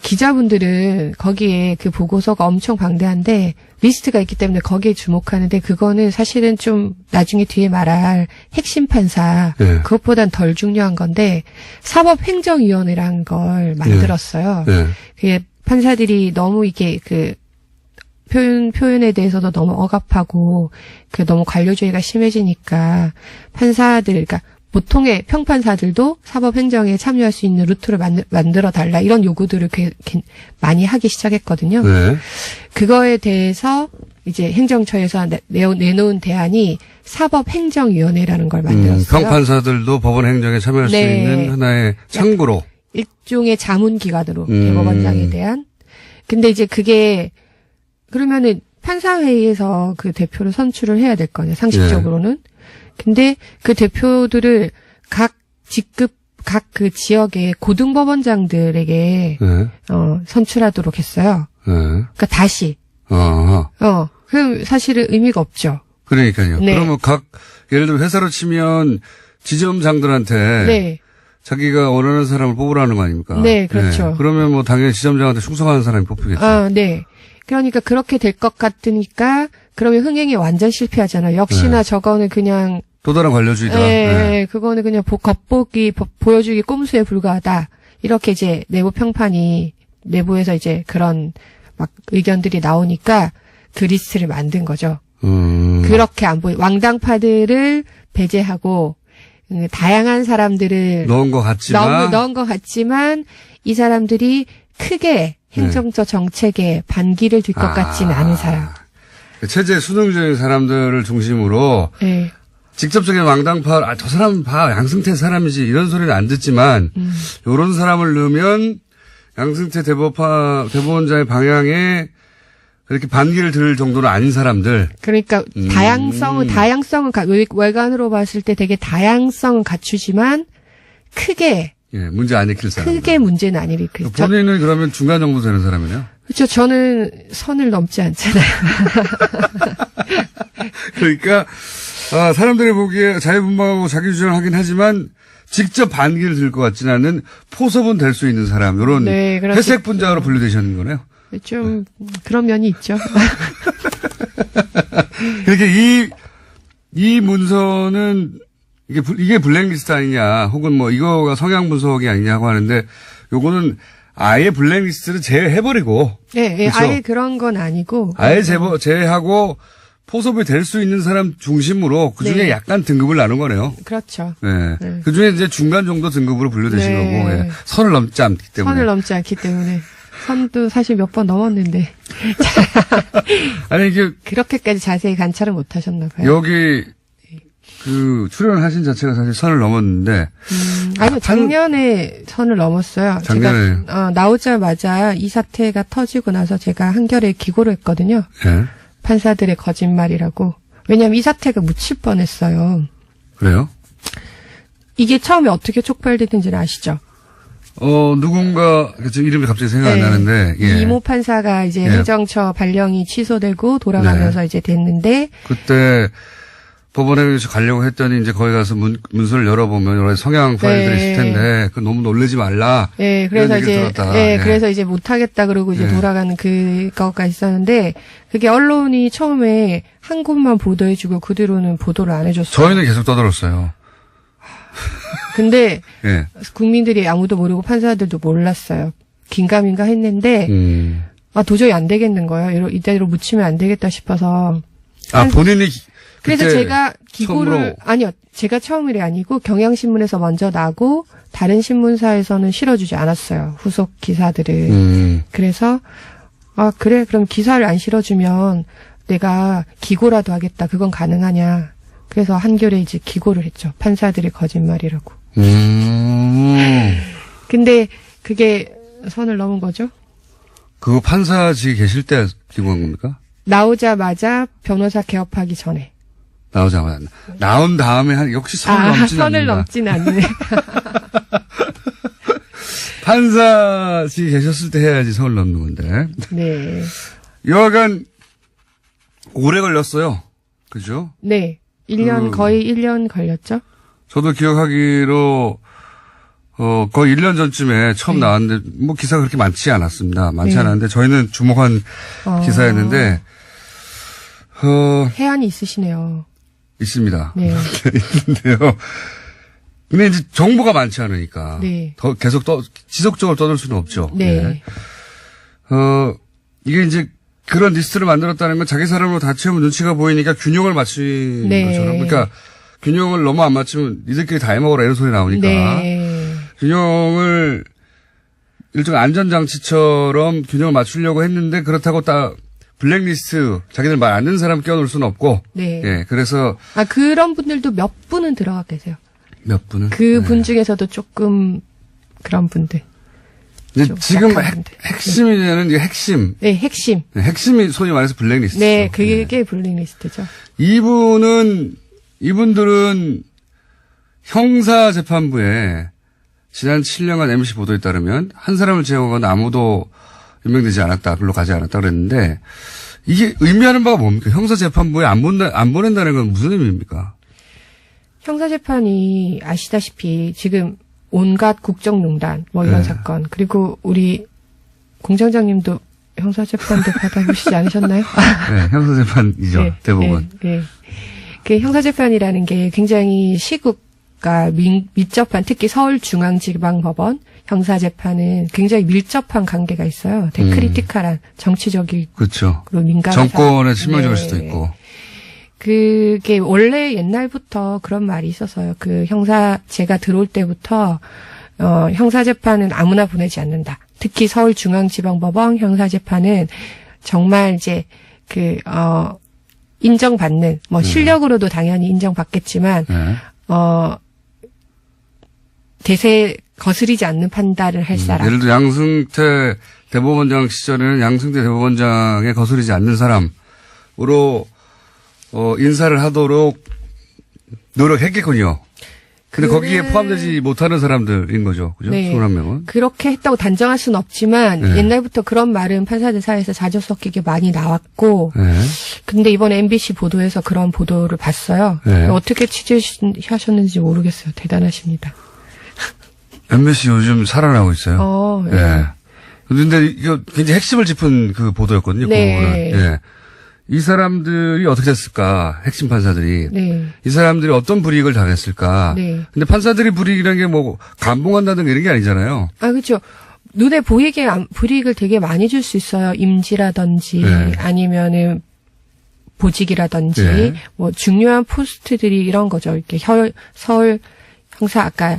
기자분들은 거기에 그 보고서가 엄청 방대한데 리스트가 있기 때문에 거기에 주목하는데 그거는 사실은 좀 나중에 뒤에 말할 핵심 판사 그것보단 덜 중요한 건데 사법행정위원회라는 걸 만들었어요. 그게 판사들이 너무 이게 그 표현에 대해서도 너무 억압하고 그 너무 관료주의가 심해지니까 판사들 그러니까 보통의 평판사들도 사법행정에 참여할 수 있는 루트를 만들어 달라 이런 요구들을 많이 하기 시작했거든요. 네. 그거에 대해서 이제 행정처에서 내놓은 대안이 사법행정위원회라는 걸 만들었어요. 평판사들도 법원 행정에 참여할 수 있는 하나의 창구로. 일종의 자문기관으로 대법원장에 대한. 근데 이제 그게 그러면은 판사회의에서 그 대표를 선출을 해야 될 거 아니에요. 상식적으로는. 근데 그 대표들을 각 직급, 각 그 지역의 고등법원장들에게, 선출하도록 했어요. 그러니까 다시. 그럼 사실은 의미가 없죠. 그러니까요. 네. 그러면 예를 들어 회사로 치면 지점장들한테. 자기가 원하는 사람을 뽑으라는 거 아닙니까? 네, 그렇죠. 그러면 뭐 당연히 지점장한테 충성하는 사람이 뽑히겠죠. 네. 그러니까 그렇게 될 것 같으니까 그러면 흥행이 완전 실패하잖아요. 역시나 저거는 그냥 또 다른 관료주의다. 그거는 그냥 보여주기 꼼수에 불과하다. 이렇게 이제 내부 평판이 내부에서 이제 그런 막 의견들이 나오니까 그 리스트를 만든 거죠. 그렇게 안 보이 왕당파들을 배제하고 다양한 사람들을 넣은 것 같지만 이 사람들이 크게 행정적 정책에 반기를 들 것 같지는 않은 사람. 체제 수능적인 사람들을 중심으로 직접적인 왕당파, 저 사람 양승태 사람이지 이런 소리는 안 듣지만 이런 사람을 넣으면 양승태 대법원장의 방향에 그렇게 반기를 들 정도는 아닌 사람들. 그러니까 다양성은 외관으로 봤을 때 되게 다양성은 갖추지만 크게 문제 안 일으킬 사람. 크게 문제는 안 일으킬. 본인은 그러면 중간 정도 되는 사람이네요. 그렇죠. 저는 선을 넘지 않잖아요. 그러니까 사람들이 보기에 자유분방하고 자기 주장을 하긴 하지만 직접 반기를 들 것 같지는 않은 포섭은 될 수 있는 사람. 이런 회색 분자로 분류되시는 거네요. 좀 그런 면이 있죠. 그렇게 이 문서는 이게 블랙리스트 아니냐, 혹은 뭐 이거가 성향 분석이 아니냐고 하는데 요거는 아예 블랙리스트를 제외해버리고. 그렇죠? 아예 그런 건 아니고. 아예 제외하고 포섭이 될 수 있는 사람 중심으로 그 중에 약간 등급을 나눈 거네요. 그렇죠. 그 중에 이제 중간 정도 등급으로 분류되신 거고, 선을 넘지 않기 때문에. 선을 넘지 않기 때문에. 선도 사실 몇 번 넘었는데. 아니, 이게. 그렇게까지 자세히 관찰을 못 하셨나 봐요. 여기, 출연하신 자체가 사실 선을 넘었는데. 아니요, 작년에 선을 넘었어요. 작년에. 제가, 나오자마자 이 사태가 터지고 나서 제가 한겨레에 기고를 했거든요. 판사들의 거짓말이라고. 왜냐하면 이 사태가 묻힐 뻔했어요. 그래요? 이게 처음에 어떻게 촉발됐는지는 아시죠? 누군가, 저 이름이 갑자기 생각이 네. 안 나는데, 예. 이모 판사가 이제 예. 행정처 발령이 취소되고 돌아가면서 네. 이제 됐는데, 그때 법원에 가려고 했더니 이제 거기 가서 문서를 열어보면 여러 가지 성향 파일들이 네. 있을 텐데, 그 너무 놀라지 말라. 예, 그래서 이런 얘기를 이제, 들었다. 예, 예. 그래서 이제 못하겠다 그러고 이제 예. 돌아가는 그거가 있었는데, 그게 언론이 처음에 한 곳만 보도해주고 그 뒤로는 보도를 안 해줬어요. 저희는 계속 떠들었어요. 근데 예. 국민들이 아무도 모르고 판사들도 몰랐어요. 긴가민가 했는데, 도저히 안 되겠는 거예요. 이대로 묻히면 안 되겠다 싶어서. 본인이 그래서 그때 제가 기고를, 처음으로 아니요. 제가 처음이 아니고 경향신문에서 먼저 나고 다른 신문사에서는 실어주지 않았어요. 후속 기사들을. 그래서, 그래. 그럼 기사를 안 실어주면 내가 기고라도 하겠다. 그건 가능하냐. 그래서 한겨레 이제 기고를 했죠. 판사들의 거짓말이라고. 근데 그게 선을 넘은 거죠. 그거 판사직에 계실 때 기고한 겁니까? 나오자마자 변호사 개업하기 전에. 나오자마자. 나온 다음에 역시 선을 넘지는 선을 않는다. 넘지는 않네. 판사직에 계셨을 때 해야지 선을 넘는 건데. 네. 여하간 오래 걸렸어요. 그죠? 네. 1년, 거의 1년 걸렸죠? 저도 기억하기로 거의 1년 전쯤에 처음 네. 나왔는데 뭐 기사가 그렇게 많지 않았습니다. 많지 네. 않았는데 저희는 주목한 기사였는데 해안이 있으시네요. 있습니다. 네. 있는데요. 근데 이제 정보가 많지 않으니까 네. 더 계속 지속적으로 떠들 수는 없죠. 네. 이게 이제 그런 리스트를 만들었다는 건 자기 사람으로 다 채우면 눈치가 보이니까 균형을 맞추는 네. 것처럼. 그러니까 균형을 너무 안 맞추면 니들끼리 다 해먹어라 이런 소리 나오니까. 네. 균형을 일종의 안전장치처럼 균형을 맞추려고 했는데 그렇다고 딱 블랙리스트 자기들 말 안 듣는 사람 끼워놓을 수는 없고. 네. 예. 그래서 그런 분들도 몇 분은 들어가 계세요. 몇 분은. 그 분 중에서도 조금 그런 분들. 이제 좀 지금 약한 분들. 핵심이 되는 게 핵심. 네, 핵심. 네, 핵심이 소위 말해서 블랙리스트. 네, 그게 블랙리스트죠. 이분들은 형사재판부에 지난 7년간 MBC 보도에 따르면 한 사람을 제외하고는 아무도 임명되지 않았다, 글로 가지 않았다 그랬는데 이게 의미하는 바가 뭡니까? 형사재판부에 안 보낸다는 건 무슨 의미입니까? 형사재판이 아시다시피 지금 온갖 국정농단 뭐 이런 네. 사건 그리고 우리 공장장님도 형사재판도 받아보시지 않으셨나요? 네, 형사재판이죠, 대부분. 네. 그 형사재판이라는 게 굉장히 시국과 밀접한 특히 서울중앙지방법원 형사재판은 굉장히 밀접한 관계가 있어요. 되게 크리티컬한 정치적이고 그렇죠. 민감한 정권에 치명적일 네. 수도 있고. 그게 원래 옛날부터 그런 말이 있어서요. 제가 들어올 때부터 형사재판은 아무나 보내지 않는다. 특히 서울중앙지방법원 형사재판은 정말 이제 인정받는 실력으로도 당연히 인정받겠지만 네. 대세 거스리지 않는 판단을 할 사람. 예를 들어 양승태 대법원장 시절에는 양승태 대법원장에 거스르지 않는 사람으로 인사를 하도록 노력했겠군요. 근데 거기에 포함되지 못하는 사람들인 거죠. 그죠? 네. 21명은. 그렇게 했다고 단정할 수는 없지만 네. 옛날부터 그런 말은 판사들 사이에서 자주 섞이게 많이 나왔고 네. 근데 이번에 MBC 보도에서 그런 보도를 봤어요. 네. 어떻게 취재하셨는지 모르겠어요. 대단하십니다. MBC 요즘 살아나고 있어요. 네. 예. 근데 이거 굉장히 핵심을 짚은 그 보도였거든요. 네. 그 부분은. 예. 이 사람들이 어떻게 됐을까? 핵심 판사들이. 네. 이 사람들이 어떤 불이익을 당했을까? 네. 근데 판사들이 불이익이라는 게 뭐 감봉한다든가 이런 게 아니잖아요. 그렇죠. 눈에 보이게 불이익을 되게 많이 줄 수 있어요. 임지라든지 네. 아니면은 보직이라든지 네. 뭐 중요한 포스트들이 이런 거죠. 이렇게 서울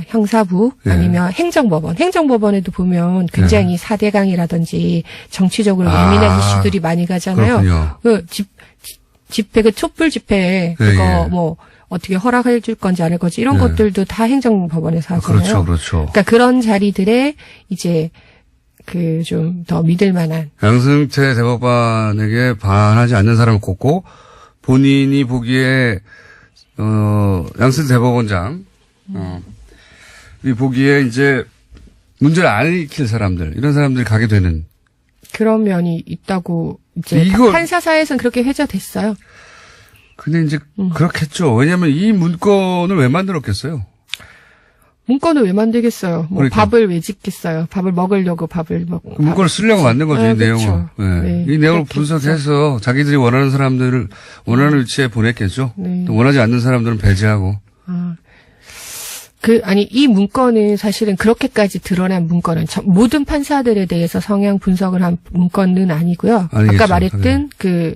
형사부 네. 아니면 행정법원에도 보면 굉장히 4대강이라든지 정치적으로 예민한 이슈들이 많이 가잖아요. 그렇군요. 집회 촛불 집회 네, 그거 예. 뭐 어떻게 허락해 줄 건지 안 할 건지 이런 네. 것들도 다 행정법원에서 하잖아요. 그렇죠. 그러니까 그런 자리들에 이제 좀 더 믿을 만한. 양승태 대법관에게 반하지 않는 사람을 꼽고 본인이 보기에 양승태 대법원장 이 보기에 이제 문제를 안 일으킬 사람들 이런 사람들이 가게 되는 그런 면이 있다고 이제 이거- 판사사에서는 그렇게 회자됐어요. 근데 이제 그렇겠죠. 왜냐하면 이 문건을 왜 만들었겠어요? 문건을 왜 만들겠어요? 뭐 그러니까. 밥을 왜 짓겠어요? 밥을 먹으려고 밥을 먹고. 그 문건을 쓰려고 만든 거죠, 이 내용을. 그렇죠. 네. 네, 이 내용을 그렇겠죠. 분석해서 자기들이 원하는 사람들을 원하는 위치에 보냈겠죠. 네. 또 원하지 않는 사람들은 배제하고. 이 문건은 사실은 그렇게까지 드러난 문건은 모든 판사들에 대해서 성향 분석을 한 문건은 아니고요. 아니겠죠, 아까 말했던 당연히.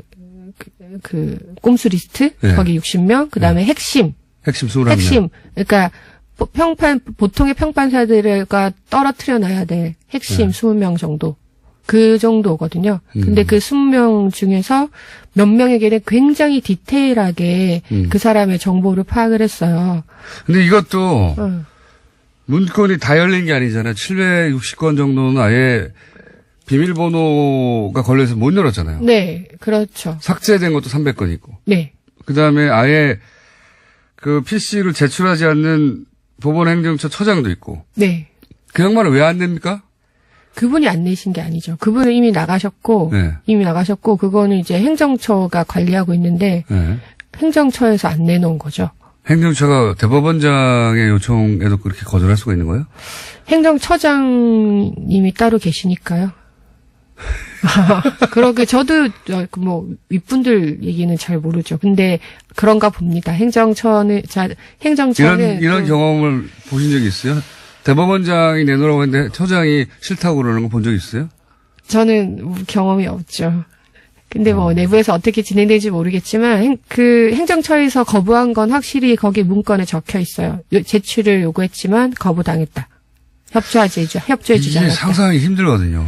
그 꼼수 리스트, 네. 거기 60명, 그 다음에 핵심. 핵심 21명. 핵심. 그러니까 보통의 평판사들과 떨어뜨려 놔야 될 핵심 20명 정도. 그 정도거든요. 근데 그 20명 중에서 몇 명에게는 굉장히 디테일하게 그 사람의 정보를 파악을 했어요. 근데 이것도 어. 문건이 다 열린 게 아니잖아요. 760건 정도는 아예 비밀번호가 걸려서 못 열었잖아요. 네, 그렇죠. 삭제된 것도 300건 있고. 네. 그 다음에 아예 그 PC를 제출하지 않는 법원행정처 처장도 있고. 네. 그 양반은 왜 안 됩니까? 그분이 안 내신 게 아니죠. 그분은 이미 나가셨고, 네. 그거는 이제 행정처가 관리하고 있는데, 네. 행정처에서 안 내놓은 거죠. 행정처가 대법원장의 요청에도 그렇게 거절할 수가 있는 거예요? 행정처장님이 따로 계시니까요. 그러게 저도 뭐 윗분들 얘기는 잘 모르죠. 근데 그런가 봅니다. 행정처는 이런 경험을 보신 적이 있어요? 대법원장이 내놓으라고 했는데 처장이 싫다고 그러는 거 본 적 있어요? 저는 경험이 없죠. 근데 뭐 내부에서 어떻게 진행될지 모르겠지만 그 행정처에서 거부한 건 확실히 거기 문건에 적혀 있어요. 제출을 요구했지만 거부당했다. 협조해주지 이게 않았다. 상상하기 힘들거든요.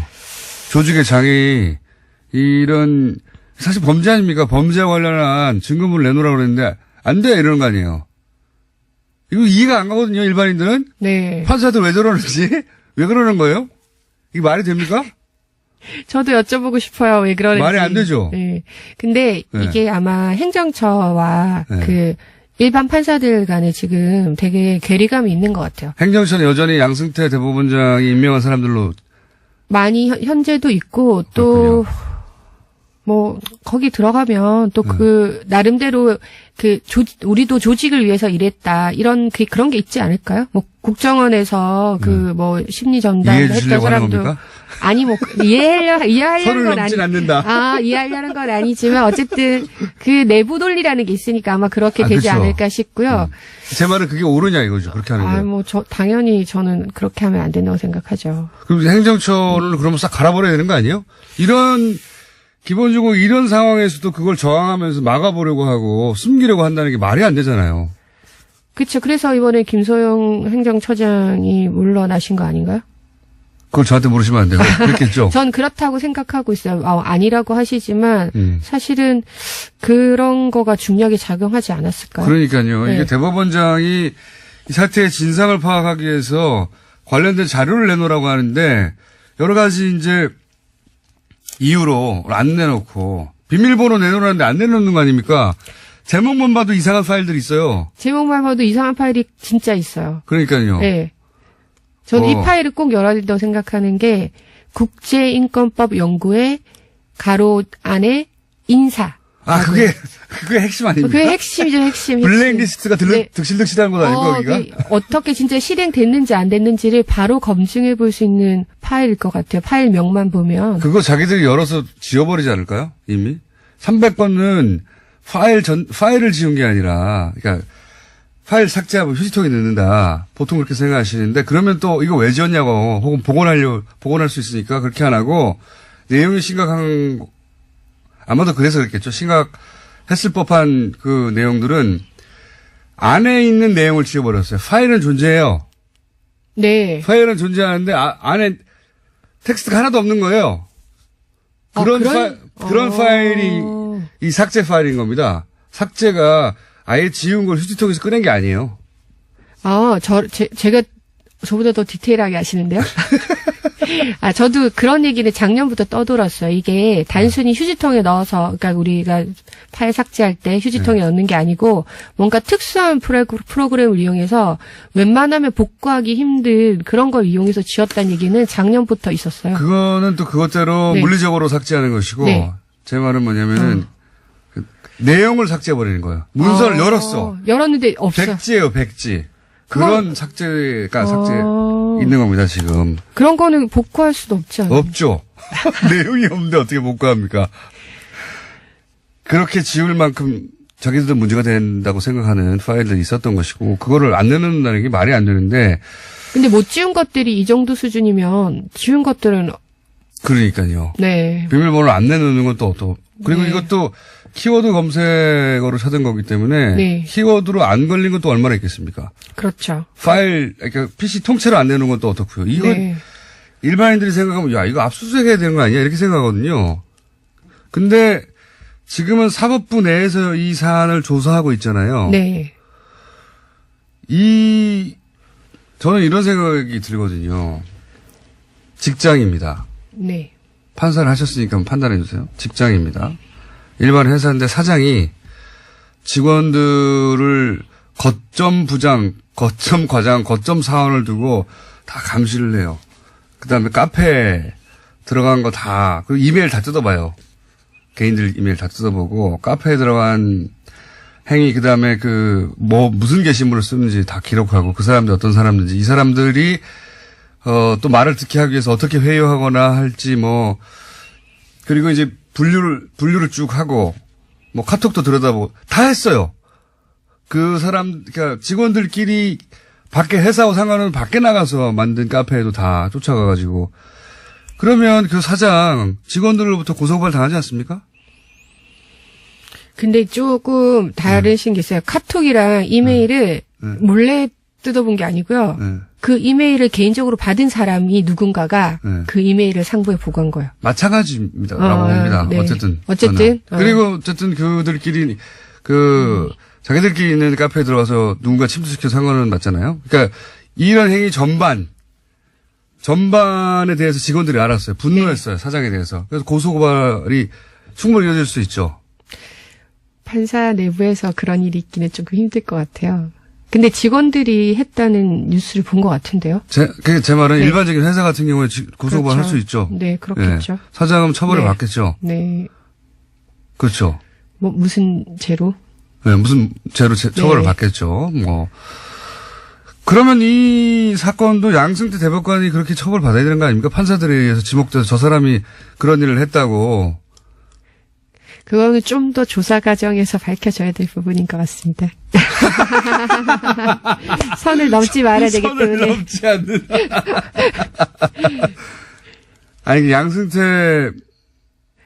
조직의 장이 이런 사실 범죄 아닙니까? 범죄와 관련한 증거물을 내놓으라고 그랬는데 안 돼 이러는 거 아니에요. 이거 이해가 안 가거든요. 일반인들은. 네. 판사들 왜 저러는지 왜 그러는 거예요? 이게 말이 됩니까? 저도 여쭤보고 싶어요. 왜 그러는지. 말이 안 되죠. 네. 근데 네. 이게 아마 행정처와 네. 그 일반 판사들 간에 지금 되게 괴리감이 있는 것 같아요. 행정처는 여전히 양승태 대법원장이 임명한 사람들로 많이 현재도 있고 또 뭐 거기 들어가면 또 그 나름대로 우리도 조직을 위해서 일했다 이런 그런 게 있지 않을까요? 뭐 국정원에서 뭐 심리 전담 이해해 했던 주려고 하는 사람도 겁니까? 아니 뭐 이해하려는 선을 건 넘진 아니. 않는다. 이해하려는 건 아니지만 어쨌든 그 내부 논리라는 게 있으니까 아마 그렇게 되지 그쵸. 않을까 싶고요. 제 말은 그게 옳으냐 이거죠. 그렇게 하는 게. 뭐 당연히 저는 그렇게 하면 안 된다고 생각하죠. 그럼 행정처를 그러면 싹 갈아버려야 되는 거 아니에요? 기본적으로 이런 상황에서도 그걸 저항하면서 막아보려고 하고 숨기려고 한다는 게 말이 안 되잖아요. 그렇죠. 그래서 이번에 김소영 행정처장이 물러나신 거 아닌가요? 그걸 저한테 물으시면 안 돼요. 그렇겠죠. 전 그렇다고 생각하고 있어요. 아니라고 하시지만 사실은 그런 거가 중요하게 작용하지 않았을까요? 그러니까요. 네. 이게 대법원장이 이 사태의 진상을 파악하기 위해서 관련된 자료를 내놓으라고 하는데 여러 가지 이제 이유로 안 내놓고 비밀번호 내놓으라는데 안 내놓는 거 아닙니까? 제목만 봐도 이상한 파일들이 있어요. 제목만 봐도 이상한 파일이 진짜 있어요. 그러니까요. 네. 저는 이 파일을 꼭 열어야 된다고 생각하는 게 국제인권법 연구의 가로 안에 인사. 그게 핵심 아닙니까? 그게 핵심이죠, 핵심. 블랙리스트가 네. 득실득실한 건 아니고 여기가? 어떻게 진짜 실행됐는지 안 됐는지를 바로 검증해 볼 수 있는 파일일 것 같아요. 파일명만 보면. 그거 자기들이 열어서 지워버리지 않을까요? 이미? 300건은 파일을 지운 게 아니라, 그러니까 파일 삭제하고 휴지통에 넣는다. 보통 그렇게 생각하시는데, 그러면 또 이거 왜 지웠냐고, 혹은 복원할 수 있으니까 그렇게 안 하고, 내용이 심각한, 아마도 그래서 그랬겠죠. 심각했을 법한 그 내용들은 안에 있는 내용을 지워버렸어요. 파일은 존재해요. 네. 파일은 존재하는데 안에 텍스트가 하나도 없는 거예요. 그런 파일이 이 삭제 파일인 겁니다. 삭제가 아예 지운 걸 휴지통에서 꺼낸 게 아니에요. 제가 저보다 더 디테일하게 아시는데요? 저도 그런 얘기를 작년부터 떠돌았어요. 이게 단순히 휴지통에 넣어서, 그러니까 우리가 파일 삭제할 때 휴지통에 넣는 게 아니고 뭔가 특수한 프로그램을 이용해서 웬만하면 복구하기 힘든 그런 걸 이용해서 지웠다는 얘기는 작년부터 있었어요. 그거는 또 그것대로 네. 물리적으로 삭제하는 것이고 네. 제 말은 뭐냐면은 그 내용을 삭제해버리는 거예요. 문서를 열었어. 열었는데 없어. 백지예요, 백지. 그런 삭제가 삭제 어. 있는 겁니다, 지금. 그런 거는 복구할 수도 없지 않아요? 없죠. 내용이 없는데 어떻게 복구합니까? 그렇게 지울 만큼 자기들도 문제가 된다고 생각하는 파일들이 있었던 것이고, 그거를 안 내놓는다는 게 말이 안 되는데, 근데 못 지운 것들이 이 정도 수준이면 지운 것들은 그러니까요. 네. 비밀번호를 안 내놓는 건 또, 그리고 네. 이것도 키워드 검색어로 찾은 거기 때문에, 네. 키워드로 안 걸린 것도 얼마나 있겠습니까? 그렇죠. 파일, 그러니까 PC 통째로 안 내놓은 건 또 어떻고요. 이건 네. 일반인들이 생각하면, 야, 이거 압수수색해야 되는 거 아니야? 이렇게 생각하거든요. 근데 지금은 사법부 내에서 이 사안을 조사하고 있잖아요. 네. 저는 이런 생각이 들거든요. 직장입니다. 네. 판사를 하셨으니까 한번 판단해 주세요. 직장입니다. 일반 회사인데 사장이 직원들을 거점 부장, 거점 과장, 거점 사원을 두고 다 감시를 해요. 그 다음에 카페에 들어간 거 다, 그리고 이메일 다 뜯어봐요. 개인들 이메일 다 뜯어보고, 카페에 들어간 행위, 그 다음에 무슨 게시물을 쓰는지 다 기록하고, 그 사람들 어떤 사람들인지, 이 사람들이, 또 말을 듣게 하기 위해서 어떻게 회유하거나 할지 그리고 이제 분류를 쭉 하고, 카톡도 들여다보고, 다 했어요. 그러니까 직원들끼리 밖에 회사하고 상관은 밖에 나가서 만든 카페에도 다 쫓아가가지고, 그러면 그 사장 직원들로부터 고소고발 당하지 않습니까? 근데 조금 다르신 게 있어요. 카톡이랑 이메일을 몰래 뜯어본 게 아니고요. 네. 그 이메일을 개인적으로 받은 사람이 누군가가 네. 그 이메일을 상부에 보고한 거예요. 마찬가지입니다. 라고 봅니다. 네. 어쨌든. 저는. 그리고 어쨌든 그들끼리, 자기들끼리 있는 카페에 들어가서 누군가 침투시켜서 한 거는 맞잖아요. 그러니까 이런 행위 전반에 대해서 직원들이 알았어요. 분노했어요. 사장에 대해서. 그래서 고소고발이 충분히 이어질 수 있죠. 판사 내부에서 그런 일이 있기는 조금 힘들 것 같아요. 근데 직원들이 했다는 뉴스를 본 것 같은데요. 제 말은 네. 일반적인 회사 같은 경우에 고소고발 그렇죠. 할 수 있죠. 네, 그렇겠죠. 네. 사장은 처벌을 네. 받겠죠. 네. 그렇죠. 무슨 죄로? 네, 무슨 죄로 처벌을 받겠죠. 그러면 이 사건도 양승태 대법관이 그렇게 처벌받아야 되는 거 아닙니까? 판사들에 의해서 지목돼서 저 사람이 그런 일을 했다고. 그거는 좀 더 조사 과정에서 밝혀져야 될 부분인 것 같습니다. 선을 넘지 말아야 되기 선을 때문에. 넘지 않는. 아니, 양승태.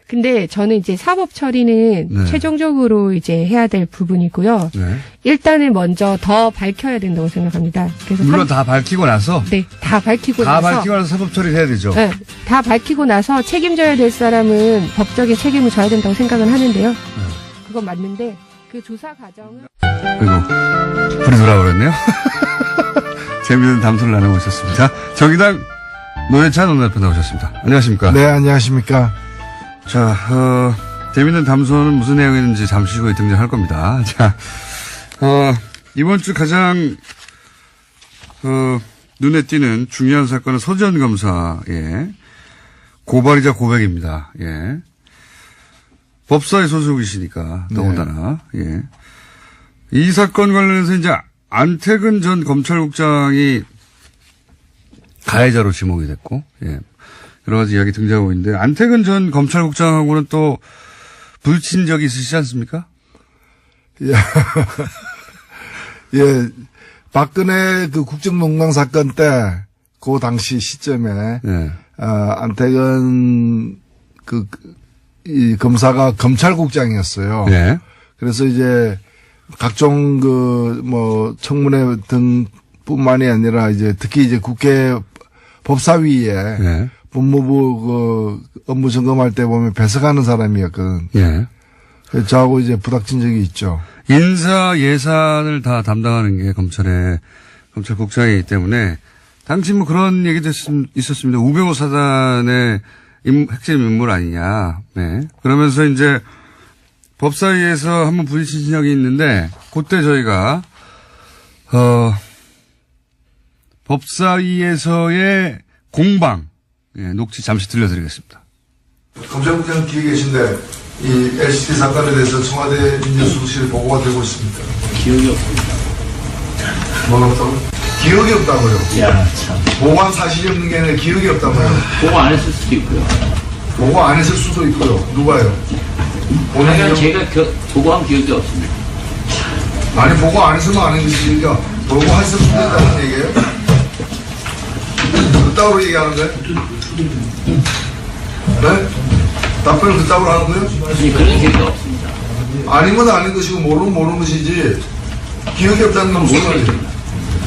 근데 저는 이제 사법 처리는 네. 최종적으로 이제 해야 될 부분이고요. 네. 일단은 먼저 더 밝혀야 된다고 생각합니다. 그래서 물론 다 밝히고 나서. 네, 다 밝히고 다 나서. 밝히고 나서 사법 처리를 해야 되죠. 네, 다 밝히고 나서 책임져야 될 사람은 법적인 책임을 져야 된다고 생각은 하는데요. 그건 맞는데 그 조사 과정은 그리고 불이 돌아버렸네요. 재미있는 담소를 나누고 있었습니다. 정의당 노회찬 원내대표 나오셨습니다. 안녕하십니까? 네, 안녕하십니까. 자, 재미있는 담소는 무슨 내용이었는지 잠시 후에 등장할 겁니다. 자, 이번 주 가장, 눈에 띄는 중요한 사건은 서지현 검사의 고발이자 고백입니다. 예. 법사위 소속이시니까, 더군다나, 예. 이 사건 관련해서 이제 안태근 전 검찰국장이 가해자로 지목이 됐고, 예. 여러 가지 이야기 등장하고 있는데, 안태근 전 검찰국장하고는 또 부딪힌 적이 있으시지 않습니까? 예, 박근혜 그 국정농단 사건 때, 그 당시 시점에, 예. 안태근 이 검사가 검찰국장이었어요. 예. 그래서 이제 각종 청문회 등 뿐만이 아니라 이제 특히 이제 국회 법사위에 예. 법무부 업무 점검할 때 보면 배석하는 사람이었거든. 예. 그래서 저하고 이제 부닥친 적이 있죠. 인사 예산을 다 담당하는 게 검찰국장이기 때문에 당시 뭐 그런 얘기도 있었습니다. 우병우 사단의 핵심 인물 아니냐. 네. 그러면서 이제 법사위에서 한번 부딪힌 적이 있는데, 그때 저희가, 법사위에서의 공방, 예, 녹취 잠시 들려드리겠습니다. 검찰국장 뒤에 계신데 이 LCT 사건에 대해서 청와대 민정수석실에 보고가 되고 있습니까? 기억이 없습니다. 뭐가 없다고? 기억이 없다고요? 야, 참. 보고한 사실이 없는 게 아니라 기억이 없다고요? 보고 안 했을 수도 있고요. 보고 안 했을 수도 있고요. 누가요? 그러니까 제가 보고한 기억이 없습니다. 아니 보고 안 했으면 안 했으니까 보고했을 수도 있다는 얘기예요? 그따구로 얘기하는 거예요? 네? 답변을 그따구로 하는 거예요? 아니, 그런 기억이 없습니다. 아니면 아닌 것이고 모르는 것이지 기억이 없다는 건 무슨 말이에요?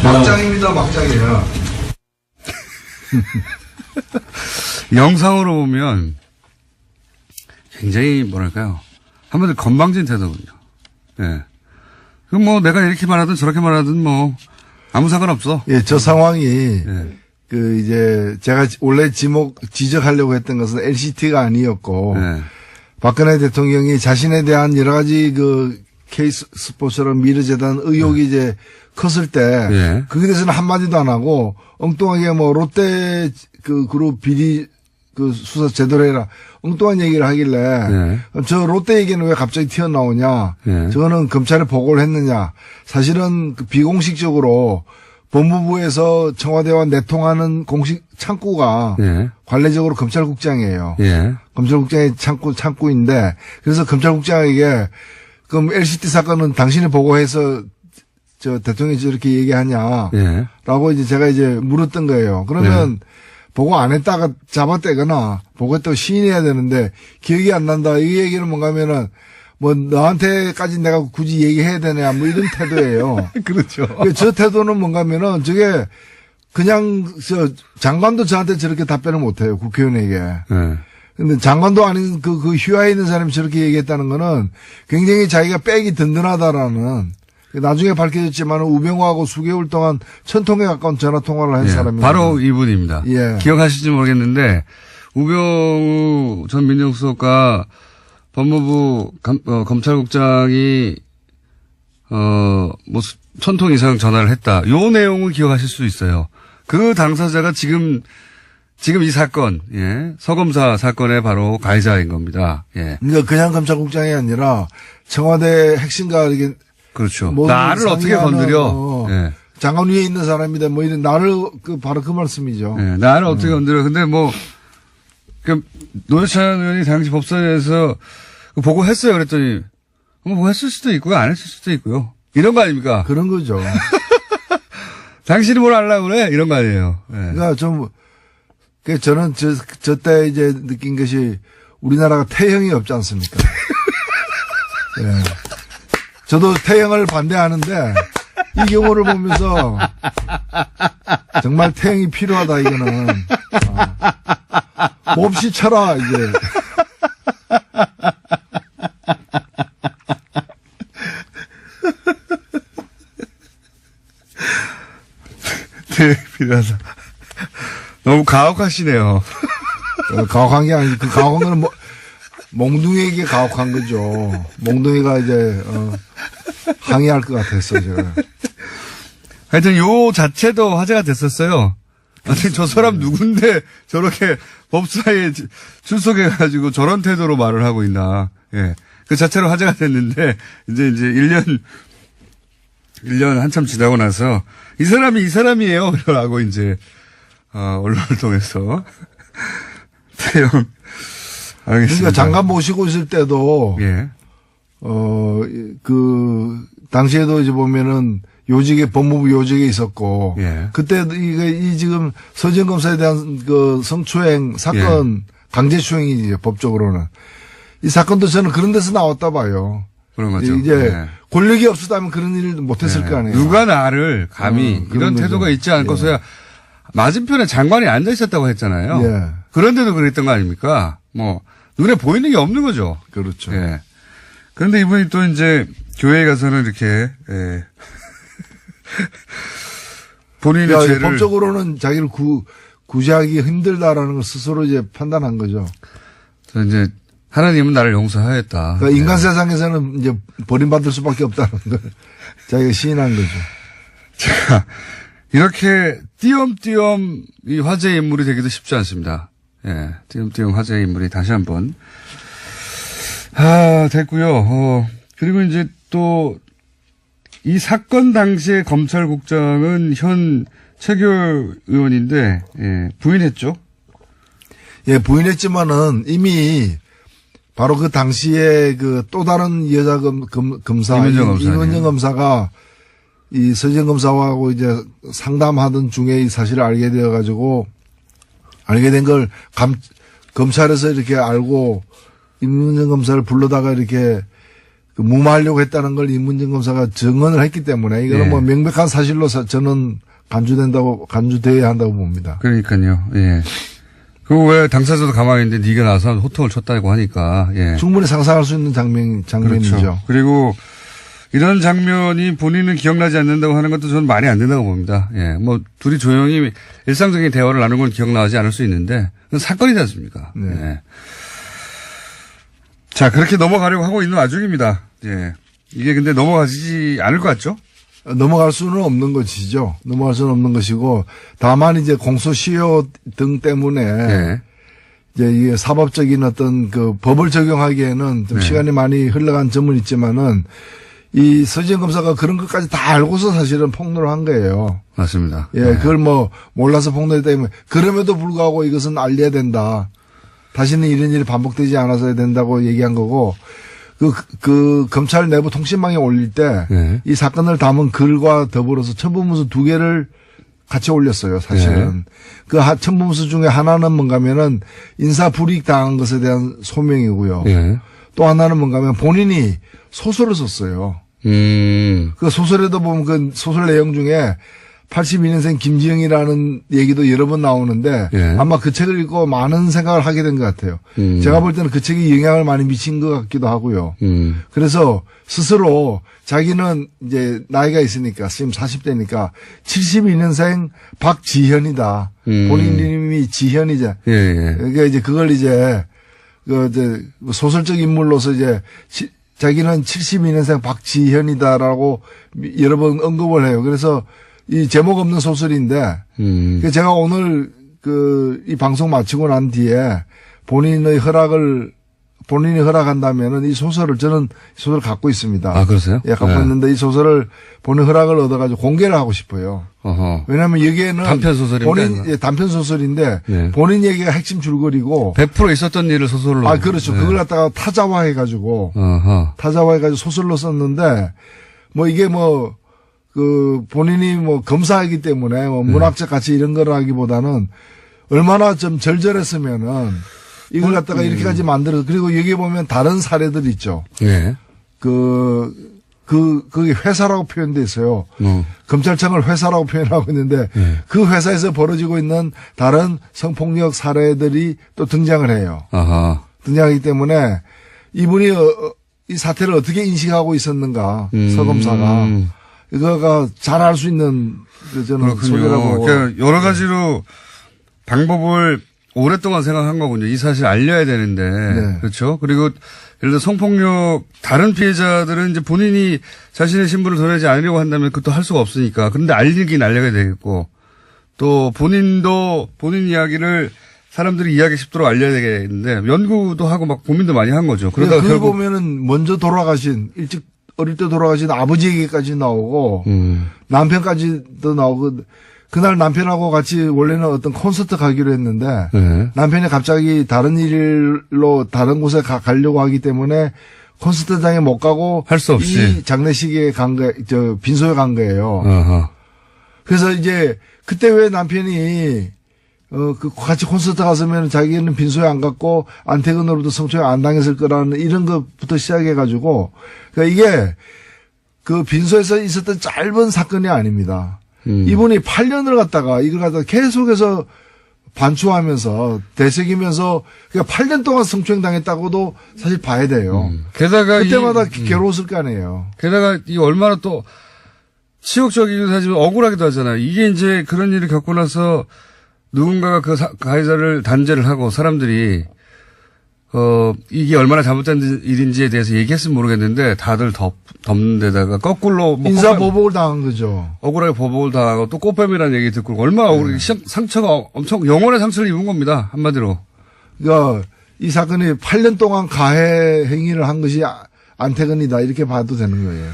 막장입니다. 막장이에요. 영상으로 보면 굉장히 뭐랄까요. 한마디로 건방진 태도군요. 예. 그럼 뭐 내가 이렇게 말하든 저렇게 말하든 뭐 아무 상관없어. 예, 저 상황이 예. 그 이제 제가 원래 지적하려고 했던 것은 LCT가 아니었고 예. 박근혜 대통령이 자신에 대한 여러 가지 그 케이스 스포츠처럼 미르재단 의혹이 이제 컸을 때 예. 거기에 대해서는 한마디도 안 하고 엉뚱하게 뭐 롯데 그 그룹 비리 그 수사 제대로 해라 엉뚱한 얘기를 하길래 예. 저 롯데 얘기는 왜 갑자기 튀어나오냐 예. 저거는 검찰에 보고를 했느냐 사실은 그 비공식적으로 법무부에서 청와대와 내통하는 공식 창구가 예. 관례적으로 검찰국장이에요. 예. 검찰국장의 창구인데 그래서 검찰국장에게 그럼 LCT 사건은 당신이 보고해서 저 대통령이 저렇게 얘기하냐 예. 라고 이제 제가 이제 물었던 거예요. 그러면 보고 안 했다가 잡아떼거나 보고했다고 시인해야 되는데 기억이 안 난다. 이 얘기는 뭔가 하면은 뭐 너한테까지 내가 굳이 얘기해야 되냐 뭐 이런 태도예요. 그렇죠. 저 태도는 뭔가 하면은 저게 그냥 저 장관도 저한테 저렇게 답변을 못 해요. 국회의원에게. 예. 근데 장관도 아닌 그 휘하에 있는 사람이 저렇게 얘기했다는 거는 굉장히 자기가 백이 든든하다라는 나중에 밝혀졌지만 우병우하고 수개월 동안 1000통에 가까운 전화 통화를 한 예. 사람입니다. 바로 이분입니다. 예. 기억하실지 모르겠는데 우병우 전 민정수석과 법무부 검찰국장이 뭐 1000통 이상 전화를 했다. 요 내용을 기억하실 수 있어요. 그 당사자가 지금 이 사건, 예, 서검사 사건의 바로 가해자인 겁니다. 예. 그러니까 그냥 검찰국장이 아니라 청와대 핵심가 이렇게 그렇죠. 모든 나를 어떻게 상의하는, 건드려. 예. 장관 위에 있는 사람이다. 뭐 이런 나를 바로 그 말씀이죠. 예. 나를 어떻게 건드려. 근데 뭐, 노회찬 의원이 당시 법사위에서 보고했어요. 그랬더니, 뭐 했을 수도 있고요. 안 했을 수도 있고요. 이런 거 아닙니까? 그런 거죠. 당신이 뭘 하려고 그래? 이런 거 아니에요. 예. 그러니까 저는 저 때 이제 느낀 것이 우리나라가 태형이 없지 않습니까? 예. 저도 태형을 반대하는데 이 경우를 보면서 정말 태형이 필요하다 이거는 몹시 쳐라 이제. 태형이 필요하다. 너무 가혹하시네요. 가혹한 게 아니고 그 가혹한 거는 뭐 몽둥이에게 가혹한 거죠. 몽둥이가 이제 항의할 것 같았어요. 제가. 하여튼 요 자체도 화제가 됐었어요. 아니 저 사람 누군데 저렇게 법사에 출석해가지고 저런 태도로 말을 하고 있나. 예. 그 자체로 화제가 됐는데 이제 1년 한참 지나고 나서 이 사람이 이 사람이에요. 라고 이제 언론을 통해서 태형 알겠습니다. 그러니까 장관 모시고 있을 때도 예. 그 당시에도 이제 보면은 요직에 법무부 요직에 있었고 예. 그때 이 지금 서지현 검사에 대한 그 성추행 사건 강제추행이지 법적으로는 이 사건도 저는 그런 데서 나왔다 봐요. 그런 거죠. 이제 예. 권력이 없었다면 그런 일을 못했을 거 아니에요. 누가 나를 감히 그런 이런 거죠. 태도가 있지 않고서야 맞은편에 장관이 앉아 있었다고 했잖아요. 예. 그런데도 그랬던 거 아닙니까? 뭐 눈에 보이는 게 없는 거죠. 그렇죠. 예. 그런데 이분이 또 이제 교회에 가서는 이렇게 본인의 그러니까 죄를 법적으로는 자기를 구제하기 힘들다라는 걸 스스로 이제 판단한 거죠. 이제 하나님은 나를 용서하였다. 그러니까 인간 세상에서는 이제 버림받을 수밖에 없다는 걸 자기가 시인한 거죠. 자, 이렇게 띄엄띄엄 이 화제의 인물이 되기도 쉽지 않습니다. 예, 띄엄띄엄 화제의 인물이 다시 한번. 됐고요. 그리고 이제 또 이 사건 당시에 검찰국장은 현 최규일 의원인데, 예, 부인했죠? 예, 부인했지만은 이미 바로 그 당시에 그 또 다른 여자 검사, 이문정 검사가 이 서지현 검사하고 이제 상담하던 중에 이 사실을 알게 되어가지고 알게 된 걸 검찰에서 이렇게 알고 이문정 검사를 불러다가 이렇게 무마하려고 했다는 걸 이문정 검사가 증언을 했기 때문에 이거는 예. 뭐 명백한 사실로 저는 간주되어야 한다고 봅니다. 그러니까요. 예. 그거 왜 당사자도 가만히 있는데 네가 나서 호통을 쳤다고 하니까. 예. 충분히 상상할 수 있는 장면이죠. 그렇죠. 그리고 이런 장면이 본인은 기억나지 않는다고 하는 것도 저는 말이 안 된다고 봅니다. 예. 뭐 둘이 조용히 일상적인 대화를 나누는 건 기억나지 않을 수 있는데 그건 사건이지 않습니까? 네. 예. 자, 그렇게 넘어가려고 하고 있는 와중입니다. 예. 이게 근데 넘어가지 않을 것 같죠? 넘어갈 수는 없는 것이죠. 넘어갈 수는 없는 것이고, 다만 이제 공소시효 등 때문에, 예. 이제 이게 사법적인 어떤 그 법을 적용하기에는 좀 네. 시간이 많이 흘러간 점은 있지만은, 이 서지현 검사가 그런 것까지 다 알고서 사실은 폭로를 한 거예요. 맞습니다. 예, 그걸 뭐 몰라서 폭로했다 면 그럼에도 불구하고 이것은 알려야 된다. 다시는 이런 일이 반복되지 않아서야 된다고 얘기한 거고, 그 검찰 내부 통신망에 올릴 때 이 네. 사건을 담은 글과 더불어서 첨부문서 2개를 같이 올렸어요, 사실은. 그 첨부문서 중에 하나는 뭔가면은 인사 불이익 당한 것에 대한 소명이고요. 예. 또 하나는 뭔가면 본인이 소설을 썼어요. 그 소설에도 보면 그 소설 내용 중에 82년생 김지영이라는 얘기도 여러 번 나오는데 예. 아마 그 책을 읽고 많은 생각을 하게 된 것 같아요. 제가 볼 때는 그 책이 영향을 많이 미친 것 같기도 하고요. 그래서 스스로 자기는 이제 나이가 있으니까 지금 40대니까 72년생 박지현이다. 본인 이름이 지현이자. 예, 예. 그러니까 이제 그걸 이제 소설적 인물로서 이제 자기는 72년생 박지현이다라고 여러 번 언급을 해요. 그래서 이 제목 없는 소설인데, 제가 오늘 이 방송 마치고 난 뒤에 본인이 허락한다면은 이 소설을 저는 소설을 갖고 있습니다. 아, 그러세요? 예, 갖고 네. 있는데 이 소설을 본인 허락을 얻어가지고 공개를 하고 싶어요. 어허. 왜냐하면 여기에는 단편소설인데. 단편 소설인데 네. 본인 얘기가 핵심 줄거리고 100% 있었던 일을 소설로. 아, 그렇죠. 네. 그걸 갖다가 타자화해가지고 어허. 소설로 썼는데 뭐 이게 본인이 검사이기 때문에 문학적 가치 이런 걸 하기보다는 얼마나 좀 절절했으면은 이걸 갖다가 이렇게까지 만들어서 그리고 여기 보면 다른 사례들 있죠. 예. 그게 회사라고 표현돼 있어요. 검찰청을 회사라고 표현하고 있는데 그 회사에서 벌어지고 있는 다른 성폭력 사례들이 또 등장을 해요. 아하. 등장하기 때문에 이분이 이 사태를 어떻게 인식하고 있었는가 서검사가 이거가 잘 알 수 있는 저는 소리라고. 그러니까 여러 가지로 방법을 오랫동안 생각한 거군요. 이 사실 알려야 되는데. 네. 그렇죠. 그리고 예를 들어 성폭력 다른 피해자들은 이제 본인이 자신의 신분을 드러내지 않으려고 한다면 그것도 할 수가 없으니까. 그런데 알리긴 알려야 되겠고 또 본인도 본인 이야기를 사람들이 이해하기 쉽도록 알려야 되겠는데 연구도 하고 막 고민도 많이 한 거죠. 그러다가 그걸 결국 보면은 먼저 돌아가신 어릴 때 돌아가신 아버지 얘기까지 나오고 남편까지도 나오고 그날 남편하고 같이 원래는 어떤 콘서트 가기로 했는데 네. 남편이 갑자기 다른 일로 다른 곳에 가려고 하기 때문에 콘서트장에 못 가고 할 수 없이 이 장례식에 빈소에 간 거예요. 어허. 그래서 이제 그때 왜 남편이 같이 콘서트 갔으면 자기는 빈소에 안 갔고 안태근으로부터 성추행 안 당했을 거라는 이런 것부터 시작해가지고 그러니까 이게 그 빈소에서 있었던 짧은 사건이 아닙니다. 이분이 8년을 갖다가 이걸 갖다가 계속해서 반추하면서 되새기면서 그러니까 8년 동안 성추행 당했다고도 사실 봐야 돼요. 게다가 그때마다 괴로웠을 거 아니에요. 게다가 이 얼마나 또 치욕적이기도 하지만 억울하기도 하잖아요. 이게 이제 그런 일을 겪고 나서 누군가가 그 가해자를 단죄를 하고 사람들이 이게 얼마나 잘못된 일인지에 대해서 얘기했으면 모르겠는데 다들 덮는 데다가 거꾸로 뭐 인사보복을 당한 거죠. 억울하게 보복을 당하고 또 꽃뱀이라는 얘기 듣고 얼마나 억울하게 상처가 엄청 영혼의 상처를 입은 겁니다. 한마디로. 그러니까 이 사건이 8년 동안 가해 행위를 한 것이 안태근이다 이렇게 봐도 되는 거예요.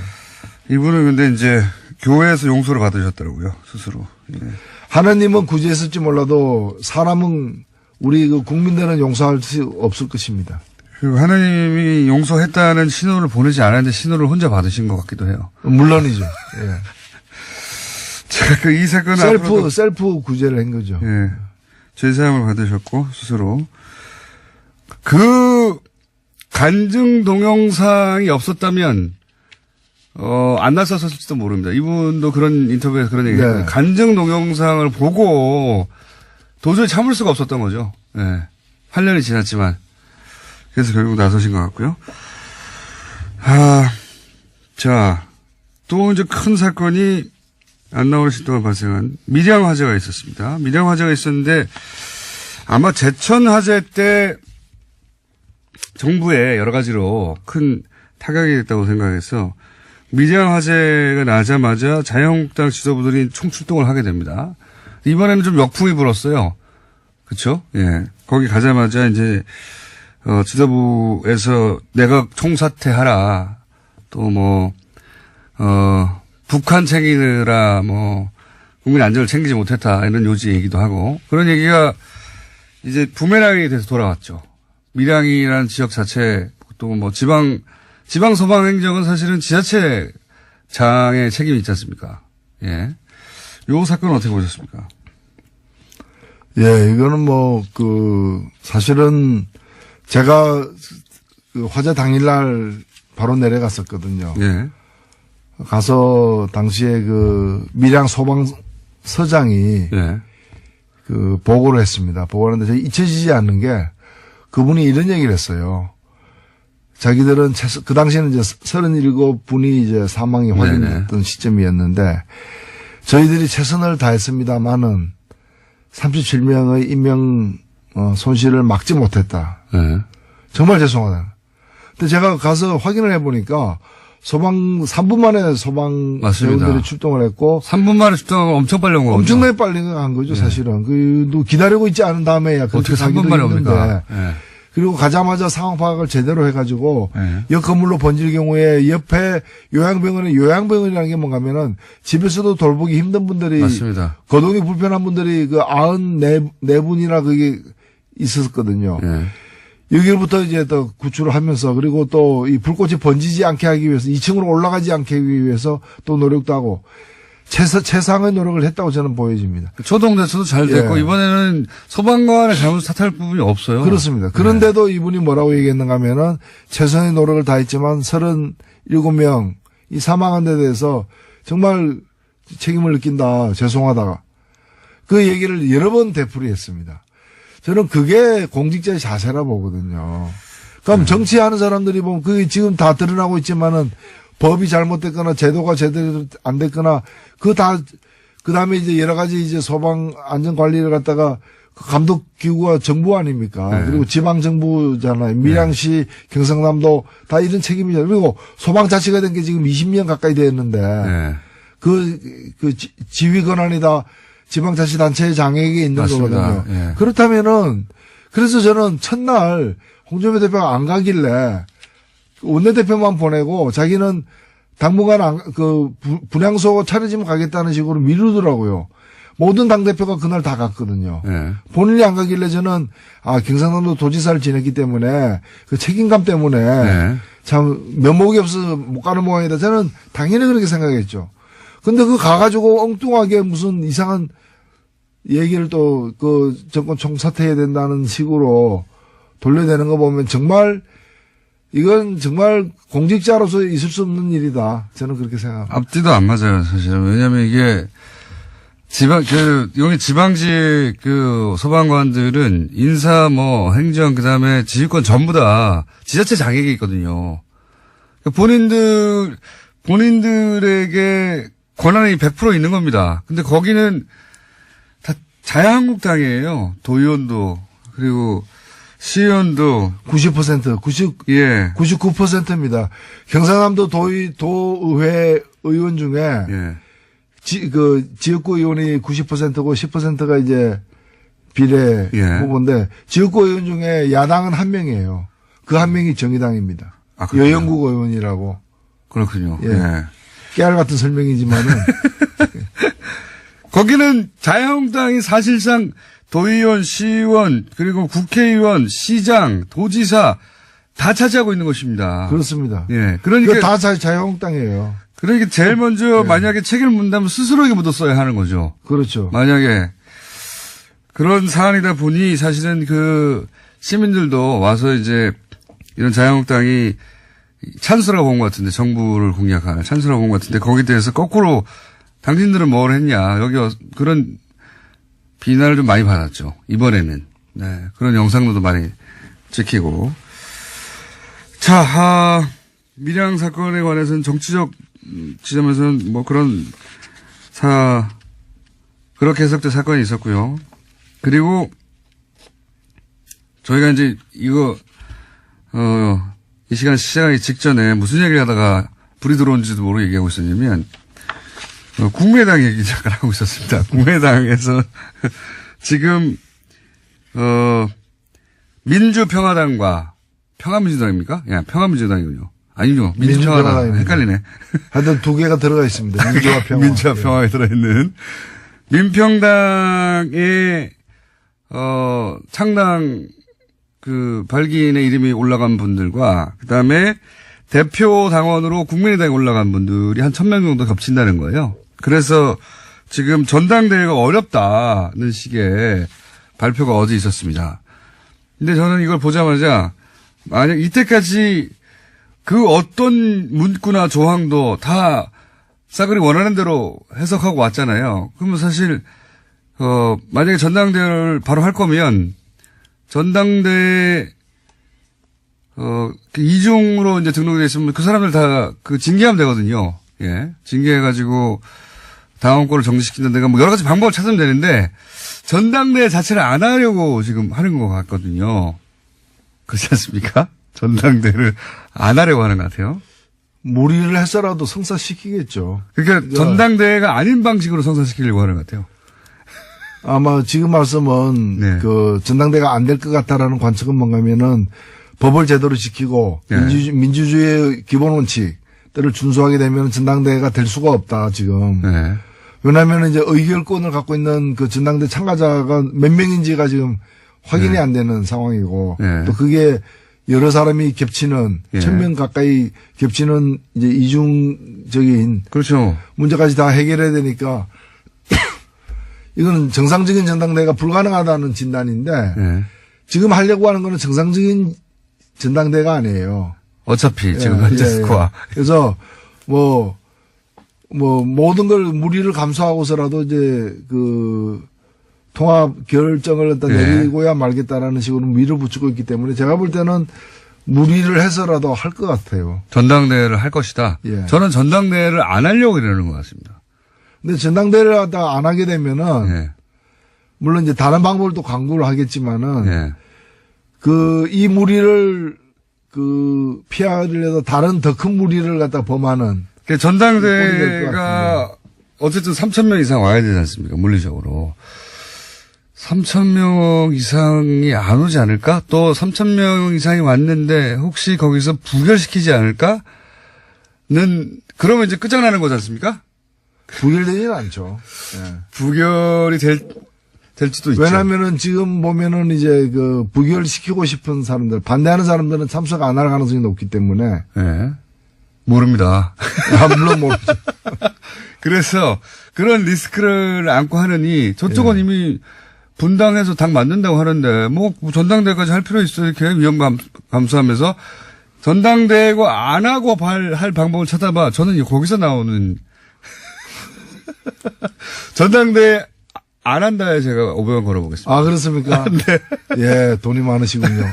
이분은 근데 이제 교회에서 용서를 받으셨더라고요. 스스로. 예. 하나님은 구제했을지 몰라도 사람은 우리 그 국민들은 용서할 수 없을 것입니다. 그리고 하나님이 용서했다는 신호를 보내지 않았는데 신호를 혼자 받으신 것 같기도 해요. 물론이죠. 예. 제가 이 사건은 셀프 구제를 한 거죠. 예. 제사함을 받으셨고 스스로 그 간증 동영상이 없었다면 안 났었을지도 모릅니다. 이분도 그런 인터뷰에서 그런 얘기했어요. 네. 간증 동영상을 보고 도저히 참을 수가 없었던 거죠. 예. 8년이 지났지만 그래서 결국 나서신 것 같고요. 자, 또 이제 큰 사건이 안 나오는 시간 동안 발생한 밀양 화재가 있었습니다. 밀양 화재가 있었는데 아마 제천 화재 때 정부에 여러 가지로 큰 타격이 됐다고 생각해서 밀양 화재가 나자마자 자유한국당 지도부들이 총출동을 하게 됩니다. 이번에는 좀 역풍이 불었어요. 그렇죠? 예. 거기 가자마자 이제 지도부에서 내각 총사퇴하라. 또 북한 챙기느라 국민 안전을 챙기지 못했다 이런 요지 얘기도 하고 그런 얘기가 이제 부메랑이 돼서 돌아왔죠. 밀양이라는 지역 자체 또 지방 소방 행정은 사실은 지자체장의 책임이 있지 않습니까? 예. 요 사건은 어떻게 보셨습니까? 예, 이거는 사실은 제가 그 화재 당일날 바로 내려갔었거든요. 예. 가서 당시에 그 밀양 소방서장이 예. 그 보고를 했습니다. 보고를 했는데 잊혀지지 않는 게 그분이 이런 얘기를 했어요. 자기들은 그 당시에는 이제 37분이 이제 사망이 확인됐던 시점이었는데 저희들이 최선을 다했습니다만은 37명의 인명 손실을 막지 못했다. 예. 정말 죄송하다. 근데 제가 가서 확인을 해보니까 3분 만에 소방 대원들이 출동을 했고 3분 만에 출동하면 엄청 빨리 온 거죠. 엄청나게 빨리 간 거죠, 사실은. 기다리고 있지 않은 다음에야 어떻게 3분 만에 옵니까? 예. 그리고 가자마자 상황 파악을 제대로 해가지고 예. 옆 건물로 번질 경우에 옆에 요양병원이라는 게 뭔가면은 집에서도 돌보기 힘든 분들이 맞습니다. 거동이 불편한 분들이 94분이나 그게 있었거든요. 예. 여기로부터 이제 또 구출을 하면서 그리고 또 이 불꽃이 번지지 않게 하기 위해서 2층으로 올라가지 않게 하기 위해서 또 노력도 하고 최상의 노력을 했다고 저는 보여집니다. 초동대처도 잘 됐고 예. 이번에는 소방관의 잘못 탓할 부분이 없어요. 그렇습니다. 그런데도 이분이 뭐라고 얘기했는가 하면은 최선의 노력을 다했지만 37명 이 사망한 데 대해서 정말 책임을 느낀다. 죄송하다. 그 얘기를 여러 번 되풀이했습니다. 저는 그게 공직자의 자세라 보거든요. 그럼 정치하는 사람들이 보면 그게 지금 다 드러나고 있지만은 법이 잘못됐거나 제도가 제대로 안 됐거나 그 다음에 이제 여러 가지 이제 소방 안전 관리를 갖다가 감독 기구가 정부 아닙니까? 네. 그리고 지방 정부잖아요. 밀양시, 경상남도 다 이런 책임이잖아요. 그리고 소방 자치가 된 게 지금 20년 가까이 됐는데 네. 그 지휘 권한이 다 지방자치단체의 장에게 있는 맞습니다. 거거든요. 예. 그렇다면은 그래서 저는 첫날 홍준표 대표가 안 가길래 원내대표만 보내고 자기는 당분간 분향소 차려지면 가겠다는 식으로 미루더라고요. 모든 당대표가 그날 다 갔거든요. 예. 본인이 안 가길래 저는 경상남도 도지사를 지냈기 때문에 그 책임감 때문에 예. 참 면목이 없어서 못 가는 모양이다. 저는 당연히 그렇게 생각했죠. 근데 가가지고 엉뚱하게 무슨 이상한 얘기를 또 정권 총사퇴해야 된다는 식으로 돌려대는 거 보면 이건 정말 공직자로서 있을 수 없는 일이다. 저는 그렇게 생각합니다. 앞뒤도 안 맞아요, 사실은. 왜냐면 이게 여기 지방직 소방관들은 인사 행정 그다음에 지휘권 전부 다 지자체 자격이 있거든요. 본인들에게 권한이 100% 있는 겁니다. 근데 거기는 다 자유한국당이에요. 도의원도 그리고 시의원도 90%, 99%입니다. 경상남도 도의회 의원 중에 예. 지역구 의원이 90%고 10%가 이제 비례 예. 후보인데 지역구 의원 중에 야당은 한 명이에요. 그 한 명이 정의당입니다. 아, 그렇군요. 여영국 의원이라고. 그렇군요. 예. 예. 깨알 같은 설명이지만은 거기는 자유한국당이 사실상 도의원, 시의원, 그리고 국회의원, 시장, 도지사 다 차지하고 있는 것입니다. 그렇습니다. 예. 이거 그러니까, 다 자유한국당이에요. 그러니까 제일 먼저 만약에 책임을 묻는다면 스스로에게 묻었어야 하는 거죠. 그렇죠. 만약에 그런 사안이다 보니 사실은 그 시민들도 와서 이제 이런 자유한국당이 찬스라고 본 것 같은데 정부를 공략할 찬스라고 본 것 같은데 거기에 대해서 거꾸로 당신들은 뭘 했냐 여기 그런 비난을 좀 많이 받았죠. 이번에는. 네. 그런 영상도 많이 찍히고. 자, 밀양 사건에 관해서는 정치적 지점에서는 뭐 그렇게 해석된 사건이 있었고요. 그리고 저희가 이제 이거, 이 시간 시작하기 직전에 무슨 얘기를 하다가 불이 들어온지도 모르고 얘기하고 있었냐면, 국민의당 얘기 잠깐 하고 있었습니다. 국민의당에서 지금, 민주평화당과 평화민주당입니까? 예, 평화민주당이군요. 아니죠. 민주평화당. 헷갈리네. 하여튼 두 개가 들어가 있습니다. 민주와 평화. 민주와 평화에 들어있는. 민평당의, 창당 발기인의 이름이 올라간 분들과 그 다음에 대표 당원으로 국민의당에 올라간 분들이 한 1000명 정도 겹친다는 거예요. 그래서 지금 전당대회가 어렵다는 식의 발표가 어제 있었습니다. 근데 저는 이걸 보자마자 만약 이때까지 그 어떤 문구나 조항도 다 싸그리 원하는 대로 해석하고 왔잖아요. 그러면 사실 만약에 전당대회를 바로 할 거면 전당대회 이중으로 이제 등록이 있으면 그 사람들 다 징계하면 되거든요. 예. 징계해가지고 당원권을 정지시킨다 내가 뭐 여러 가지 방법을 찾으면 되는데 전당대회 자체를 안 하려고 지금 하는 것 같거든요. 그렇지 않습니까? 전당대회를 안 하려고 하는 것 같아요. 무리를 해서라도 성사시키겠죠. 그러니까 전당대회가 아닌 방식으로 성사시키려고 하는 것 같아요. 아마 지금 말씀은 네. 전당대회가 안 될 것 같다라는 관측은 뭔가면은 법을 제대로 지키고 네. 민주주의의 기본 원칙들을 준수하게 되면 전당대회가 될 수가 없다 지금. 네. 왜냐하면 이제 의결권을 갖고 있는 그 전당대 참가자가 몇 명인지가 지금 확인이 네. 안 되는 상황이고 네. 또 그게 여러 사람이 겹치는 네. 1000명 가까이 겹치는 이제 이중적인 그렇죠. 문제까지 다 해결해야 되니까 이거는 정상적인 전당대회가 불가능하다는 진단인데 네. 지금 하려고 하는 거는 정상적인 전당대회가 아니에요. 어차피 지금 현재 스코어. 그래서 모든 걸 무리를 감수하고서라도 이제 통합 결정을 일단 네. 내리고야 말겠다라는 식으로 밀어붙이고 있기 때문에 제가 볼 때는 무리를 해서라도 할 것 같아요. 전당대회를 할 것이다. 예. 저는 전당대회를 안 하려고 이러는 것 같습니다. 근데 전당대회를 하다 안 하게 되면은 예. 물론 이제 다른 방법을 또 강구를 하겠지만은 예. 이 무리를 피하려다 다른 더 큰 무리를 갖다 범하는 그러니까 전당대회가 어쨌든 3,000명 이상 와야 되지 않습니까? 물리적으로. 3,000명 이상이 안 오지 않을까? 또 3,000명 이상이 왔는데 혹시 거기서 부결시키지 않을까? 그러면 이제 끝장나는 거지 않습니까? 부결되지는 않죠. 예. 부결이 될지도 있죠. 왜냐면은 지금 보면은 이제 부결시키고 싶은 사람들, 반대하는 사람들은 참석 안 할 가능성이 높기 때문에. 예. 모릅니다. 물론 모르죠. 그래서 그런 리스크를 안고 하느니 저쪽은 이미 분당해서 당 만든다고 하는데 뭐 전당대회까지 할 필요 있어 이렇게 위험 감수하면서 전당대회고 안 하고 할 방법을 찾아봐. 저는 거기서 나오는 전당대회 안 한다에 제가 500원 걸어보겠습니다. 아, 그렇습니까? 네. 예, 돈이 많으시군요.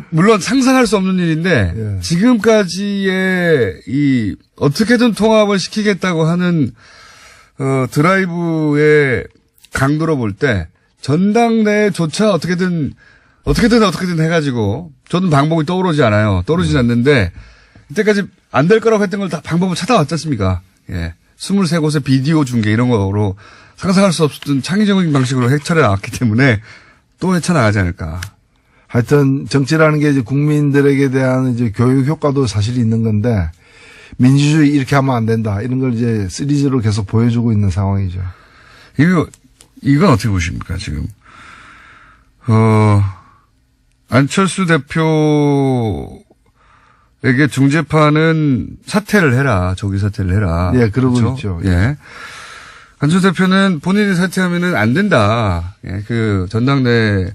물론 상상할 수 없는 일인데 예. 지금까지의 이 어떻게든 통합을 시키겠다고 하는 드라이브의 강도로 볼 때 전당대회조차 어떻게든 해가지고 저는 방법이 떠오르지 않아요. 떠오르진 않는데 이때까지 안 될 거라고 했던 걸 다 방법을 찾아왔지 않습니까? 예. 23곳의 비디오 중계 이런 거로 상상할 수 없었던 창의적인 방식으로 해철해 나왔기 때문에 또 헤쳐나가지 않을까. 하여튼 정치라는 게 이제 국민들에게 대한 이제 교육 효과도 사실 있는 건데 민주주의 이렇게 하면 안 된다. 이런 걸 이제 시리즈로 계속 보여주고 있는 상황이죠. 이건 어떻게 보십니까, 지금? 안철수 대표에게 중재파는 사퇴를 해라. 조기 사퇴를 해라. 예, 그러고 그렇죠? 있죠. 예. 안철수 대표는 본인이 사퇴하면은 안 된다. 예, 전당대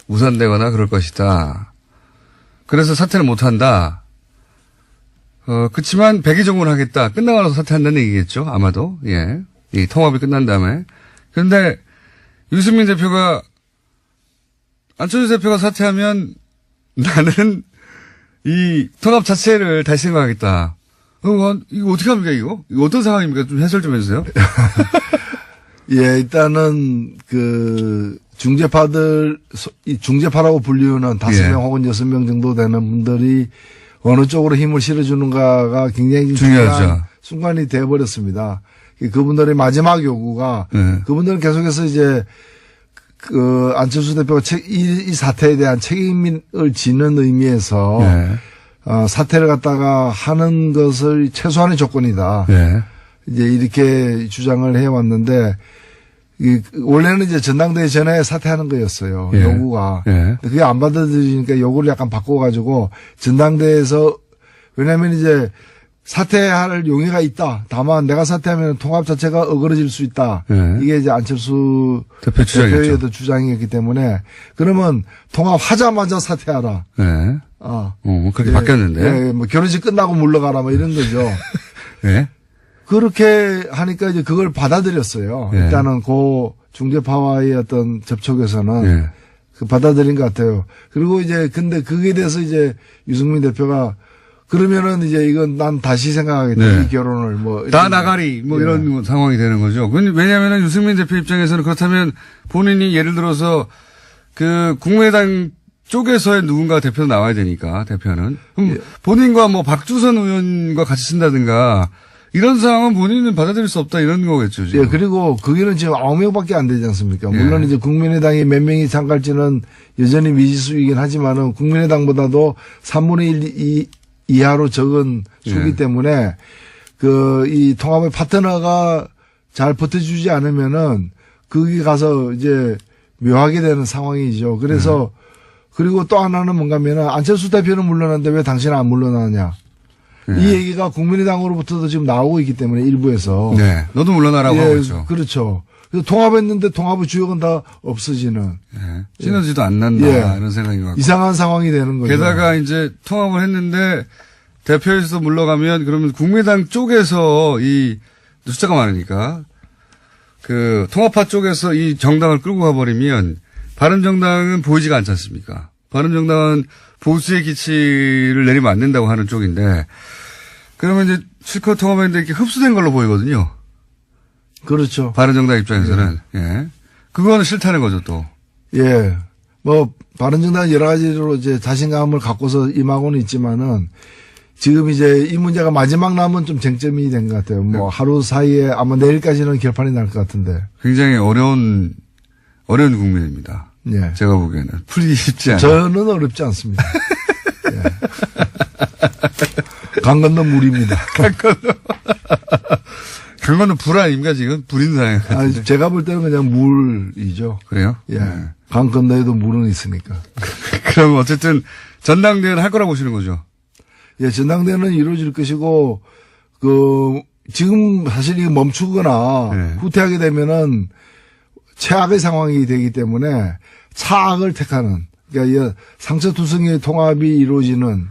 무산되거나 그럴 것이다. 그래서 사퇴를 못 한다. 그치만 백의종을 하겠다. 끝나고 나서 사퇴한다는 얘기겠죠. 아마도. 예. 이 통합이 끝난 다음에. 그런데 유승민 대표가 안철수 대표가 사퇴하면 나는 이 통합 자체를 다시 생각하겠다. 이거 어떻게 합니까, 이거? 이거 어떤 상황입니까? 좀 해설 좀 해주세요. 예, 일단은 이 중재파라고 불리우는 5명 예. 혹은 6명 정도 되는 분들이 어느 쪽으로 힘을 실어주는가가 굉장히 중요하죠. 중요한 순간이 되어버렸습니다. 그분들의 마지막 요구가 예. 그분들은 계속해서 이제 안철수 대표가 이 사태에 대한 책임을 지는 의미에서 예. 사퇴를 갖다가 하는 것을 최소한의 조건이다. 예. 이제 이렇게 주장을 해왔는데 원래는 이제 전당대회 전에 사퇴하는 거였어요. 예. 요구가. 예. 그게 안 받아들이니까 요구를 약간 바꿔가지고 전당대회에서 왜냐하면 이제 사퇴할 용의가 있다. 다만 내가 사퇴하면 통합 자체가 어그러질 수 있다. 예. 이게 이제 안철수 대표 주장이었죠. 대표의 주장이었기 때문에 그러면 통합하자마자 사퇴하라. 예. 그렇게 예. 바뀌었는데. 예, 뭐 결혼식 끝나고 물러가라 뭐 이런 거죠. 예. 그렇게 하니까 이제 그걸 받아들였어요. 예. 일단은 중재파와의 어떤 접촉에서는 예. 받아들인 것 같아요. 그리고 이제 근데 그게 대해서 이제 유승민 대표가 그러면은 이제 이건 난 다시 생각하겠다. 네. 이 결혼을 뭐. 다 나가리 뭐 예. 이런 상황이 되는 거죠. 왜냐하면 유승민 대표 입장에서는 그렇다면 본인이 예를 들어서 국민의당 쪽에서의 누군가 대표 나와야 되니까 대표는 그럼 본인과 뭐 박주선 의원과 같이 쓴다든가 이런 상황은 본인은 받아들일 수 없다 이런 거겠죠. 지금. 예, 그리고 거기는 지금 9명밖에 안 되지 않습니까? 예. 물론 이제 국민의당이 몇 명이 참갈지는 여전히 미지수이긴 하지만은 국민의당보다도 3분의 1 이하로 적은 수기 예. 때문에 이 통합의 파트너가 잘 버텨주지 않으면은 거기 가서 이제 묘하게 되는 상황이죠. 그래서 그리고 또 하나는 뭔가면은 안철수 대표는 물러났는데 왜 당신은 안 물러나냐. 이 얘기가 국민의당으로부터도 지금 나오고 있기 때문에 일부에서. 네. 너도 물러나라고 하고 있죠. 그렇죠. 그래서 통합했는데 통합의 주역은 다 없어지는. 예. 시너지도 안 난다 예. 이런 생각이 갖고. 이상한 상황이 되는 거죠. 게다가 이제 통합을 했는데 대표에서 물러가면 그러면 국민의당 쪽에서 이 숫자가 많으니까 통합파 쪽에서 이 정당을 끌고 가버리면 바른정당은 보이지가 않지 않습니까? 바른정당은 보수의 기치를 내리면 안 된다고 하는 쪽인데 그러면 이제 실컷 통합했는데 이렇게 흡수된 걸로 보이거든요. 그렇죠. 바른정당 입장에서는. 예. 그거는 싫다는 거죠 또. 예. 뭐 바른정당은 여러 가지로 이제 자신감을 갖고서 임하고는 있지만은 지금 이제 이 문제가 마지막 남은 좀 쟁점이 된 것 같아요. 뭐 하루 사이에 아마 내일까지는 결판이 날 것 같은데. 굉장히 어려운 국면입니다. 예. 제가 보기에는 풀기 쉽지 않아요. 저는 어렵지 않습니다. 예. 강 건너 물입니다. 강 건너 불 아닙니까 지금? 불인 상황. 아니, 제가 볼 때는 그냥 물이죠. 그래요? 예. 네. 강 건너에도 물은 있으니까. 그럼 어쨌든 전당대회는 할 거라고 보시는 거죠? 예, 전당대회는 이루어질 것이고, 지금 사실 이거 멈추거나 네. 후퇴하게 되면은 최악의 상황이 되기 때문에 차악을 택하는, 그러니까 상처투성이의 통합이 이루어지는,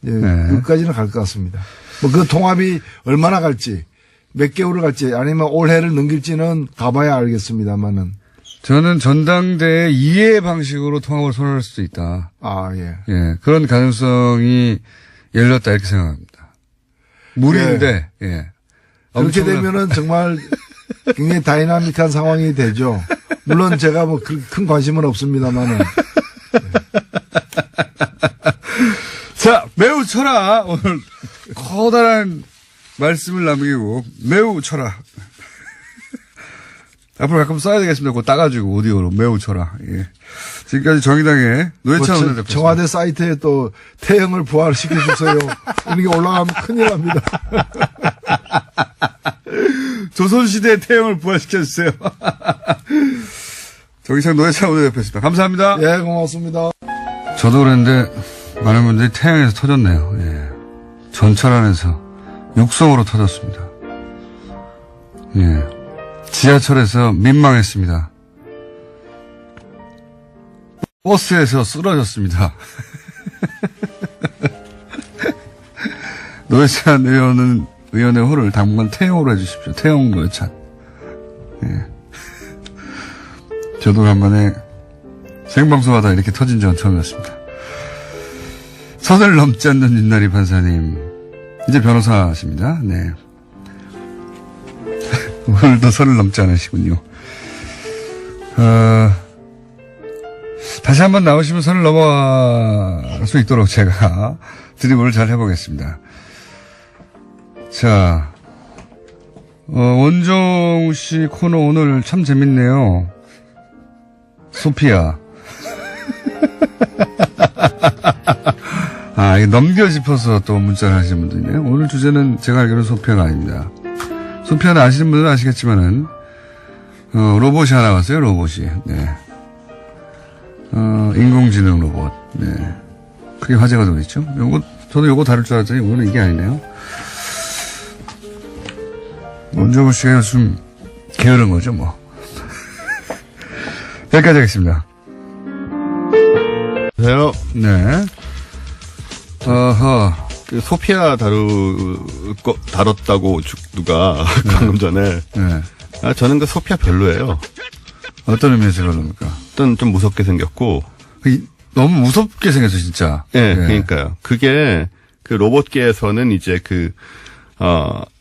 예, 네. 끝까지는 갈 것 같습니다. 뭐 그 통합이 얼마나 갈지, 몇 개월을 갈지, 아니면 올해를 넘길지는 가봐야 알겠습니다만은. 저는 전당대회 이해 방식으로 통합을 선언할 수도 있다. 아, 예. 예, 그런 가능성이 열렸다 이렇게 생각합니다. 무리인데, 예. 그렇게 엄청난- 되면은 정말 굉장히 다이나믹한 상황이 되죠. 물론 제가 뭐 큰 관심은 없습니다만은. 자, 매우 쳐라. 오늘 커다란 말씀을 남기고 매우 쳐라. 앞으로 가끔 써야 되겠습니다. 그거 따가지고 오디오로 매우 쳐라. 예. 지금까지 정의당의 노회찬 원내대표. 청와대 사이트에 또 태형을 부활시켜 주세요. 이런 게 올라가면 큰일 납니다. 조선시대의 태형을 부활시켜주세요. 정의당 노회찬 원내대표였습니다. 감사합니다. 예, 고맙습니다. 저도 그랬는데 많은 분들이 태양에서 터졌네요. 예. 전철 안에서 육성으로 터졌습니다. 예. 지하철에서 민망했습니다. 버스에서 쓰러졌습니다. 노회찬 의원의 호를 당분간 태용으로 해주십시오. 태용 노회찬. 예. 저도 간만에 생방송하다 이렇게 터진 적은 처음이었습니다. 선을 넘지 않는 윤나리 판사님. 이제 변호사십니다. 네. 오늘도 선을 넘지 않으시군요. 다시 한번 나오시면 선을 넘어갈 수 있도록 제가 드리블을 잘 해보겠습니다. 자, 원종우 씨 코너 오늘 참 재밌네요. 소피아. 아, 이게 넘겨 짚어서 또 문자를 하시는 분도 있네요. 오늘 주제는 제가 알기로는 소피아가 아닙니다. 소피아는 아시는 분들은 아시겠지만은, 로봇이 하나 왔어요, 로봇이. 네. 인공지능 로봇. 네. 그게 화제가 되고 있죠. 저도 요거 다룰 줄 알았더니 오늘은 이게 아니네요. 원종우 씨가 요즘 게으른 거죠, 뭐. 여기까지 하겠습니다. 안녕하세요. 네. 어허. 그 소피아 다뤘다고 누가 방금 전에. 네. 아, 저는 그 소피아 별로예요. 어떤 의미에서 그럽니까? 일단 좀 무섭게 생겼고. 너무 무섭게 생겼어, 진짜. 예, 그러니까요. 그게 그 로봇계에서는 이제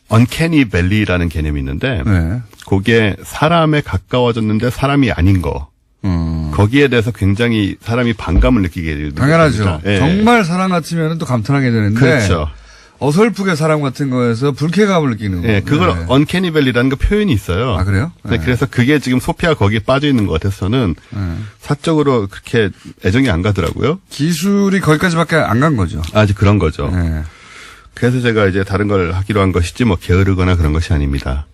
언캐니 밸리라는 개념이 있는데. 네. 그게 사람에 가까워졌는데 사람이 아닌 거. 거기에 대해서 굉장히 사람이 반감을 느끼게 당연하죠. 됩니다. 예. 정말 사람 같으면 또 감탄하게 되는데. 그렇죠. 어설프게 사람 같은 거에서 불쾌감을 느끼는 거예요. 예, 그걸 언캐니 밸리라는 그 표현이 있어요. 아, 그래요? 네, 그래서 그게 지금 소피아 거기에 빠져 있는 것 같아서는 사적으로 그렇게 애정이 안 가더라고요. 기술이 거기까지밖에 안 간 거죠. 아직 그런 거죠. 네. 그래서 제가 이제 다른 걸 하기로 한 것이지 뭐 게으르거나 그런 것이 아닙니다.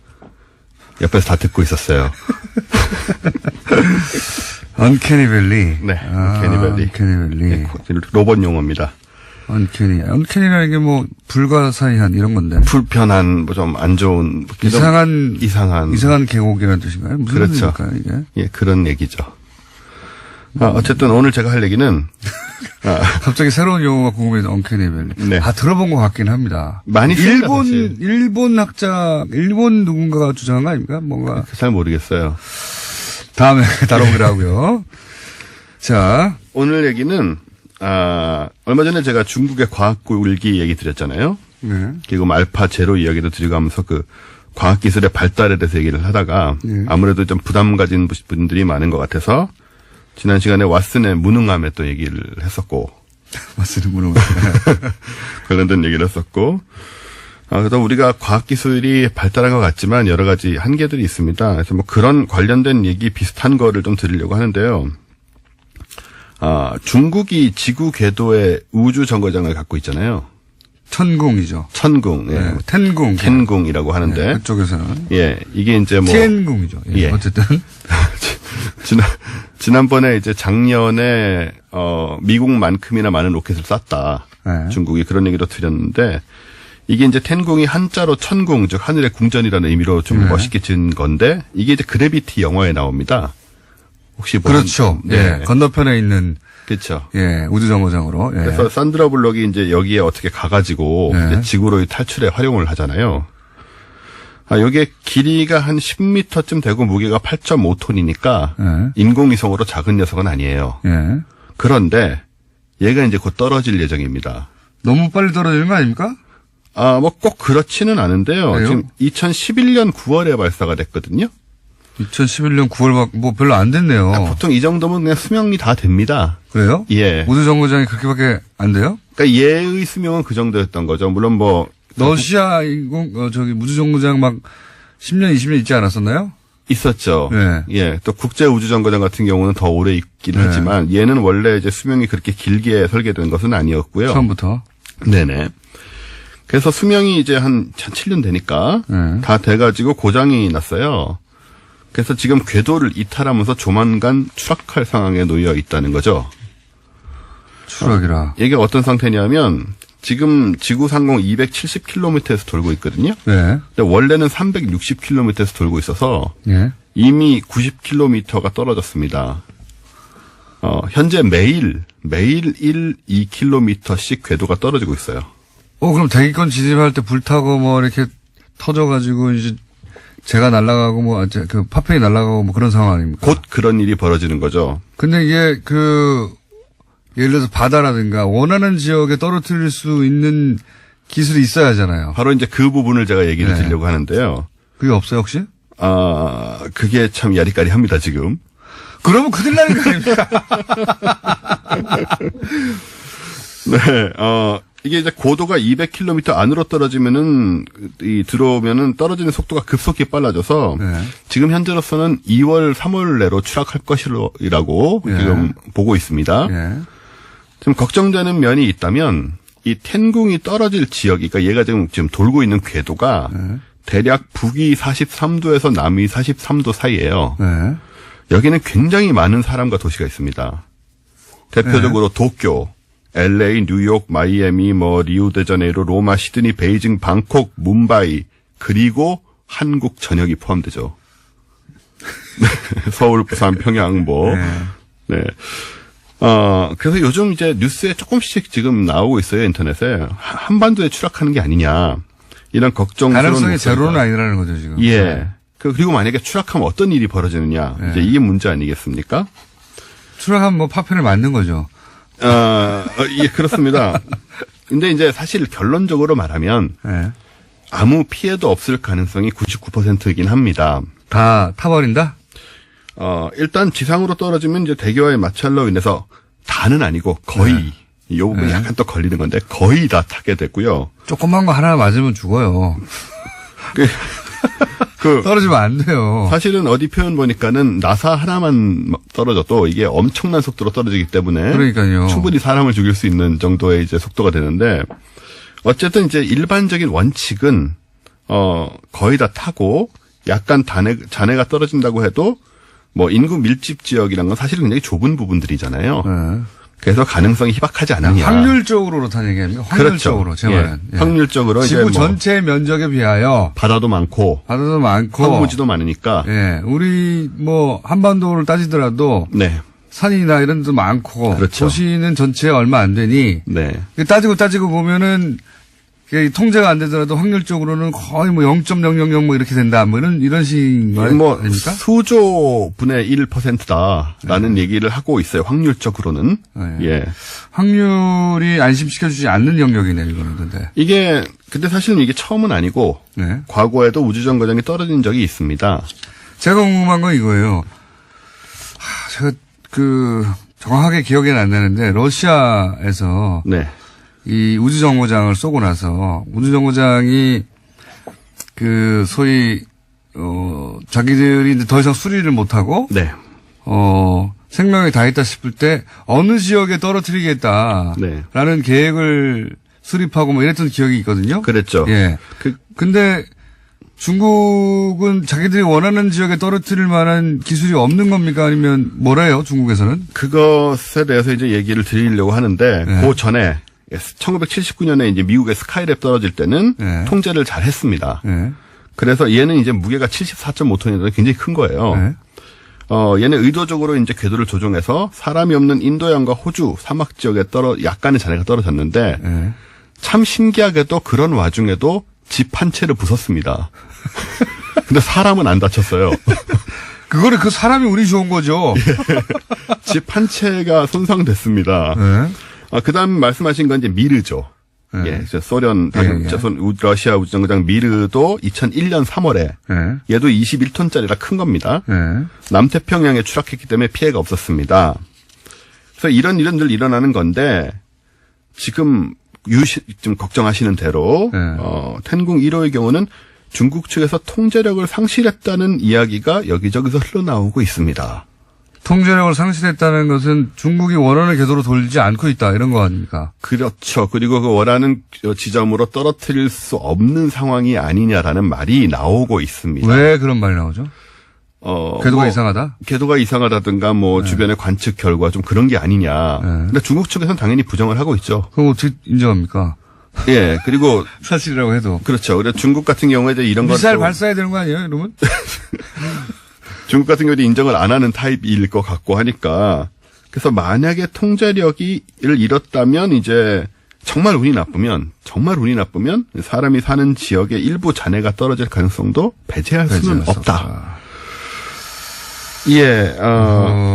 옆에서 다 듣고 있었어요. 언캐니 밸리. 네, 언캐니 밸리. 언캐니 밸리. 네, 로봇 용어입니다. 언캐니라는 게 뭐 불가사의한 이런 건데. 불편한 뭐 좀 안 좋은 이상한 이상한 계곡이라는 뜻인가요? 무슨 그렇죠. 뜻일까요, 이게? 예, 그런 얘기죠. 어쨌든 오늘 제가 할 얘기는 갑자기 새로운 용어가 궁금해서 언캐니 밸리. 네. 다 들어본 것 같긴 합니다. 많이 쓰인다, 사실. 일본 누군가가 주장한 거 아닙니까? 뭔가. 잘 모르겠어요. 다음에 다뤄보기로 하고요. 자. 오늘 얘기는 얼마 전에 제가 중국의 과학고일기 얘기 드렸잖아요. 네. 그리고 알파 제로 이야기도 드리고 하면서 그 과학기술의 발달에 대해서 얘기를 하다가 네. 아무래도 좀 부담 가진 분들이 많은 것 같아서 지난 시간에 왓슨의 무능함에 또 얘기를 했었고 왓슨의 무능함 관련된 얘기를 했었고 그래서 우리가 과학기술이 발달한 것 같지만 여러 가지 한계들이 있습니다. 그래서 뭐 그런 관련된 얘기 비슷한 거를 좀 드리려고 하는데요. 중국이 지구 궤도에 우주 정거장을 갖고 있잖아요. 천궁이죠. 천궁, 예. 네. 텐궁. 텐궁이라고 하는데. 네, 그쪽에서는. 예, 이게 이제 뭐. 텐궁이죠. 예. 예. 어쨌든. 지난번에 이제 작년에, 미국만큼이나 많은 로켓을 쐈다. 네. 중국이 그런 얘기도 드렸는데, 이게 이제 텐궁이 한자로 천궁, 즉 하늘의 궁전이라는 의미로 좀 네. 멋있게 지은 건데, 이게 이제 그래비티 영화에 나옵니다. 혹시 그렇죠. 네. 예. 건너편에 있는. 그렇죠. 예. 우주정거장으로. 예. 그래서 산드라 블록이 이제 여기에 어떻게 가가지고 네. 이제 지구로 탈출에 활용을 하잖아요. 요게 길이가 한 10m쯤 되고 무게가 8.5톤이니까 예. 인공위성으로 작은 녀석은 아니에요. 예. 그런데 얘가 이제 곧 떨어질 예정입니다. 너무 빨리 떨어지는 거 아닙니까? 뭐 꼭 그렇지는 않은데요. 왜요? 지금 2011년 9월에 발사가 됐거든요. 2011년 9월 뭐 별로 안 됐네요. 보통 이 정도면 그냥 수명이 다 됩니다. 그래요? 예. 우주정거장이 그렇게밖에 안 돼요? 그러니까 얘의 수명은 그 정도였던 거죠. 물론 뭐 러시아 우주정거장 막 10년, 20년 있지 않았었나요? 있었죠. 네. 예. 또 국제우주정거장 같은 경우는 더 오래 있긴 네. 하지만 얘는 원래 이제 수명이 그렇게 길게 설계된 것은 아니었고요. 처음부터. 네네. 그래서 수명이 이제 한 7년 되니까 네. 다 돼가지고 고장이 났어요. 그래서 지금 궤도를 이탈하면서 조만간 추락할 상황에 놓여 있다는 거죠. 추락이라. 이게 어떤 상태냐면 지금 지구 상공 270km에서 돌고 있거든요. 네. 근데 원래는 360km에서 돌고 있어서 예. 이미 90km가 떨어졌습니다. 현재 매일 2km씩 궤도가 떨어지고 있어요. 그럼 대기권 진입할 때 불타고 뭐 이렇게 터져가지고 이제 제가 날아가고 뭐 그 파편이 날아가고 뭐 그런 상황 아닙니까? 곧 그런 일이 벌어지는 거죠. 근데 이게 예를 들어서 바다라든가 원하는 지역에 떨어뜨릴 수 있는 기술이 있어야 하잖아요. 바로 이제 그 부분을 제가 얘기를 네. 드리려고 하는데요. 그게 없어요 혹시? 그게 참 야리까리합니다 지금. 그러면 큰일 나는 거 아닙니까? 네, 이게 이제 고도가 200km 안으로 떨어지면은, 들어오면은 떨어지는 속도가 급속히 빨라져서, 네. 지금 현재로서는 2월, 3월 내로 추락할 것이라고 예. 지금 보고 있습니다. 예. 좀 걱정되는 면이 있다면, 이 텐궁이 떨어질 지역, 그러니까 얘가 지금 돌고 있는 궤도가, 대략 북위 43도에서 남위 43도 사이예요. 네. 여기는 굉장히 많은 사람과 도시가 있습니다. 대표적으로 도쿄, LA, 뉴욕, 마이애미, 리우데자네이루, 로마, 시드니, 베이징, 방콕, 뭄바이, 그리고 한국 전역이 포함되죠. 서울, 부산, 평양, 네. 그래서 요즘 이제 뉴스에 조금씩 지금 나오고 있어요, 인터넷에. 한반도에 추락하는 게 아니냐. 이런 걱정스러운. 가능성이 목소리가. 제로는 아니라는 거죠, 지금. 예. 그리고 만약에 추락하면 어떤 일이 벌어지느냐. 네. 이제 이게 문제 아니겠습니까? 추락하면 뭐 파편을 맞는 거죠. 예, 그렇습니다. 근데 이제 사실 결론적으로 말하면 예. 아무 피해도 없을 가능성이 99%이긴 합니다. 다 타버린다? 일단 지상으로 떨어지면 이제 대기와의 마찰로 인해서 다는 아니고 거의 이 부분이 네. 약간 또 걸리는 건데 거의 다 타게 되고요. 조그만 거 하나 맞으면 죽어요. 떨어지면 안 돼요. 사실은 어디 표현 보니까는 나사 하나만 떨어져도 이게 엄청난 속도로 떨어지기 때문에 그러니까요. 충분히 사람을 죽일 수 있는 정도의 이제 속도가 되는데 어쨌든 이제 일반적인 원칙은 거의 다 타고 약간 잔해가 떨어진다고 해도 뭐 인구 밀집 지역이란 건 사실은 굉장히 좁은 부분들이잖아요. 네. 그래서 가능성이 희박하지 않느냐. 확률적으로 그렇다는 얘기입니다. 확률적으로 그렇죠. 제 말은. 예. 확률적으로 지구 이제 뭐 전체 면적에 비하여 바다도 많고 바다도 많고 황무지도 많으니까 예, 우리 뭐 한반도를 따지더라도 네. 산이나 이런 데도 많고 그렇죠. 도시는 전체에 얼마 안 되니 네. 따지고 보면은 그게 통제가 안 되더라도 확률적으로는 거의 뭐 0.000 뭐 이렇게 된다 뭐 이런 식인 거 뭐 아닙니까? 수조 분의 1%다라는 얘기를 하고 있어요. 확률적으로는. 네. 예. 확률이 안심시켜주지 않는 영역이네요, 이거는 근데. 근데 사실은 이게 처음은 아니고 네. 과거에도 우주정거장이 떨어진 적이 있습니다. 제가 궁금한 건 이거예요. 제가 정확하게 기억에는 안 나는데 러시아에서 네. 이 우주정거장을 쏘고 나서 우주정거장이 소위 자기들이 이제 더 이상 수리를 못하고 네. 생명이 다 있다 싶을 때 어느 지역에 떨어뜨리겠다라는 네. 계획을 수립하고 뭐 이랬던 기억이 있거든요. 그랬죠. 예. 근데 중국은 자기들이 원하는 지역에 떨어뜨릴 만한 기술이 없는 겁니까? 아니면 뭐래요, 중국에서는? 그것에 대해서 이제 얘기를 드리려고 하는데 네. 그 전에 1979년에 이제 미국의 스카이랩 떨어질 때는 네. 통제를 잘 했습니다. 예. 그래서 얘는 이제 무게가 74.5톤이라서 굉장히 큰 거예요. 네. 얘는 의도적으로 이제 궤도를 조종해서 사람이 없는 인도양과 호주 사막 지역에 약간의 잔해가 떨어졌는데 예. 참 신기하게도 그런 와중에도 집 한 채를 부쉈습니다. 근데 사람은 안 다쳤어요. 그거를 그 사람이 운이 좋은 거죠. 집 한 채가 손상됐습니다. 네. 그다음 말씀하신 건 이제 미르죠. 네. 예, 이제 소련, 예. 러시아 우주정거장 미르도 2001년 3월에 네. 얘도 21톤짜리라 큰 겁니다. 네. 남태평양에 추락했기 때문에 피해가 없었습니다. 그래서 이런 일은 일어나는 건데 지금 좀 걱정하시는 대로 네. 텐궁 1호의 경우는 중국 측에서 통제력을 상실했다는 이야기가 여기저기서 흘러나오고 있습니다. 통제력을 상실했다는 것은 중국이 원하는 궤도로 돌지 않고 있다 이런 거 아닙니까? 그렇죠. 그리고 그 원하는 지점으로 떨어뜨릴 수 없는 상황이 아니냐라는 말이 나오고 있습니다. 왜 그런 말이 나오죠? 궤도가 이상하다? 궤도가 이상하다든가 주변의 관측 결과 좀 그런 게 아니냐. 근데 중국 측에서는 당연히 부정을 하고 있죠. 그럼 어떻게 인정합니까? 예, 그리고 사실이라고 해도. 그렇죠. 그래서 중국 같은 경우에 이제 이런 미사일 것도 발사해야 되는 거 아니에요, 여러분? 중국 같은 경우에 인정을 안 하는 타입일 것 같고 하니까 그래서 만약에 통제력을 잃었다면 이제 정말 운이 나쁘면 사람이 사는 지역의 일부 잔해가 떨어질 가능성도 배제할 수는 없다. 예,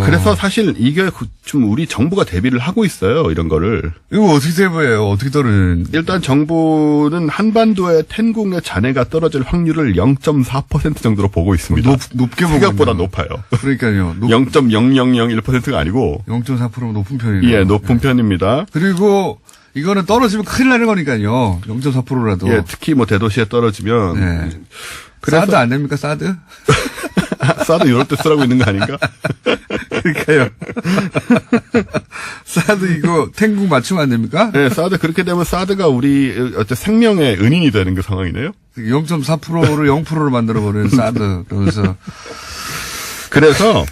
그래서 사실 이게 좀 우리 정부가 대비를 하고 있어요, 이런 거를. 이거 어떻게 대비해요? 어떻게 떨어지는? 일단 정부는 한반도에 텐궁의 잔해가 떨어질 확률을 0.4% 정도로 보고 있습니다. 높게 보고 생각보다 있네요. 높아요. 그러니까요. 0.0001%가 아니고 0.4%면 높은 편이네요. 예, 높은 편입니다. 그리고 이거는 떨어지면 큰일 나는 거니까요. 0.4%라도. 예, 특히 대도시에 떨어지면. 네. 그래서- 사드 안 됩니까, 사드? 사드 이럴 때 쓰라고 있는 거 아닌가? 그러니까요. 사드 이거 텐궁 맞추면 안 됩니까? 네, 사드 그렇게 되면 사드가 우리 생명의 은인이 되는 그 상황이네요. 0.4%를 0%로 만들어버리는 사드. 그러면서. 그래서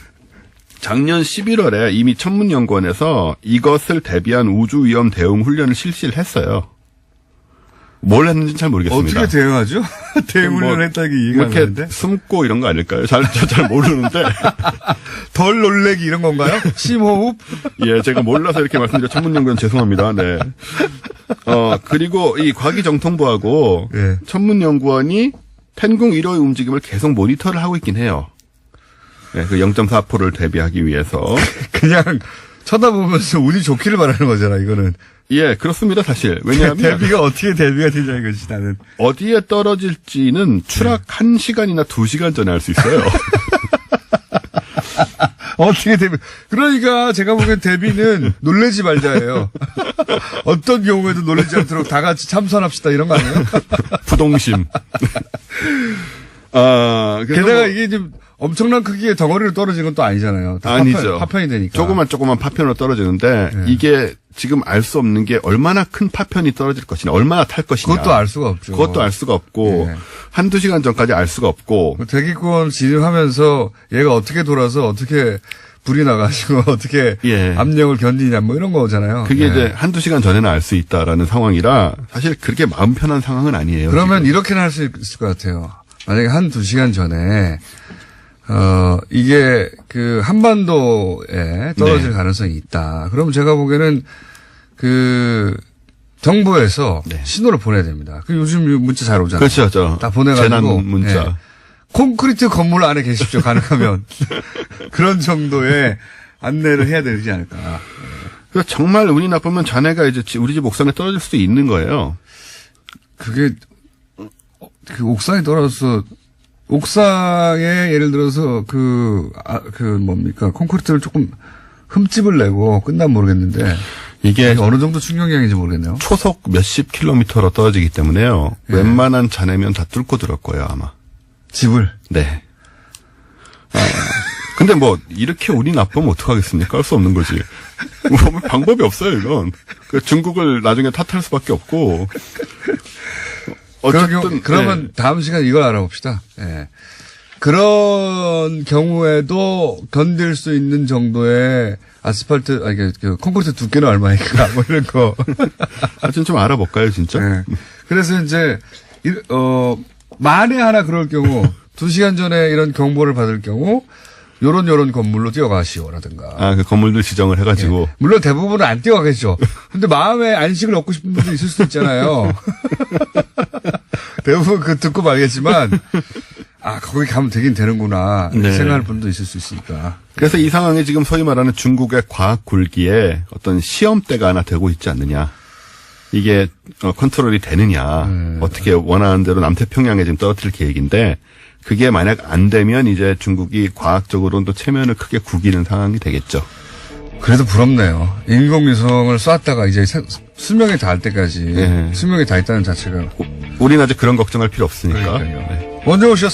작년 11월에 이미 천문연구원에서 이것을 대비한 우주위험 대응 훈련을 실시를 했어요. 뭘 했는지는 잘 모르겠습니다. 어떻게 대응하죠? 대응훈련을 했다기 이해가 안 이렇게 가는데. 숨고 이런 거 아닐까요? 잘 모르는데. 덜 놀래기 이런 건가요? 심호흡? 예, 제가 몰라서 이렇게 말씀드려 천문연구원 죄송합니다. 네. 그리고 이 과기정통부하고 예. 천문연구원이 텐궁 1호의 움직임을 계속 모니터를 하고 있긴 해요. 네, 그 0.4%를 대비하기 위해서. 그냥 쳐다보면서 운이 좋기를 바라는 거잖아, 이거는. 예, 그렇습니다, 사실. 왜냐하면 대비가 어떻게 대비가 되냐 이것이 나는. 어디에 떨어질지는 추락 1시간이나 2시간 전에 알 수 있어요. 어떻게 대비. 그러니까 제가 보기엔 대비는 놀래지 말자예요. 어떤 경우에도 놀라지 않도록 다 같이 참선합시다 이런 거 아니에요? 부동심. 그래서 게다가 이게 지금 엄청난 크기의 덩어리로 떨어진 건 또 아니잖아요. 다 아니죠. 파편이 되니까. 조그만 파편으로 떨어지는데 이게 지금 알 수 없는 게 얼마나 큰 파편이 떨어질 것이냐, 얼마나 탈 것이냐. 그것도 알 수가 없죠. 그것도 알 수가 없고 예. 한두 시간 전까지 알 수가 없고. 대기권 진입하면서 얘가 어떻게 돌아서 어떻게 불이 나가지고 어떻게 예. 압력을 견디냐 뭐 이런 거잖아요. 그게 예. 이제 한두 시간 전에는 알 수 있다라는 상황이라 사실 그렇게 마음 편한 상황은 아니에요. 그러면 지금. 이렇게는 할 수 있을 것 같아요. 만약에 한두 시간 전에 이게 그 한반도에 떨어질 네. 가능성이 있다. 그러면 제가 보기에는 그 정부에서 네. 신호를 보내야 됩니다. 그 요즘 문자 잘 오잖아요. 그렇죠. 다 보내가지고 재난 문자. 예. 콘크리트 건물 안에 계십시오. 가능하면 그런 정도의 안내를 해야 되지 않을까. 그래서 정말 운이 나쁘면 잔해가 이제 우리 집 옥상에 떨어질 수도 있는 거예요. 그게 그 옥상에 떨어져서 옥상에 예를 들어서 그 뭡니까 콘크리트를 조금 흠집을 내고 끝나면 모르겠는데 이게 어느 정도 충격량인지 모르겠네요. 초속 몇십 킬로미터로 떨어지기 때문에요. 예. 웬만한 잔해면 다 뚫고 들어올 거예요, 아마. 집을 네. 근데 이렇게 운이 나쁘면 어떡하겠습니까? 할 수 없는 거지. 방법이 없어요, 이건. 중국을 나중에 탓할 수밖에 없고. 어쨌든. 그러면 다음 시간 이걸 알아봅시다. 예. 그런 경우에도 견딜 수 있는 정도의 아스팔트, 그 콘크리트 두께는 얼마니까, 뭐 이런 거. 하여튼 좀 알아볼까요, 진짜? 예. 그래서 이제, 만에 하나 그럴 경우, 2시간 전에 이런 경보를 받을 경우, 요런 건물로 뛰어가시오라든가. 그 건물들 지정을 해가지고. 예. 물론 대부분은 안 뛰어가겠죠. 근데 마음에 안식을 얻고 싶은 분도 있을 수도 있잖아요. 대부분 그 듣고 말겠지만, 아, 거기 가면 되긴 되는구나. 이렇게 네. 생각할 분도 있을 수 있으니까. 그래서 이 상황이 지금 소위 말하는 중국의 과학 굴기에 어떤 시험대가 하나 되고 있지 않느냐. 이게 컨트롤이 되느냐. 어떻게 원하는 대로 남태평양에 지금 떨어뜨릴 계획인데 그게 만약 안 되면 이제 중국이 과학적으로는 또 체면을 크게 구기는 상황이 되겠죠. 그래도 부럽네요. 인공위성을 쐈다가 이제 수명이 닿을 때까지 네. 수명이 닿았다는 자체가. 우리는 아직 그런 걱정할 필요 없으니까. 그러니까요. 언제 오셨어요?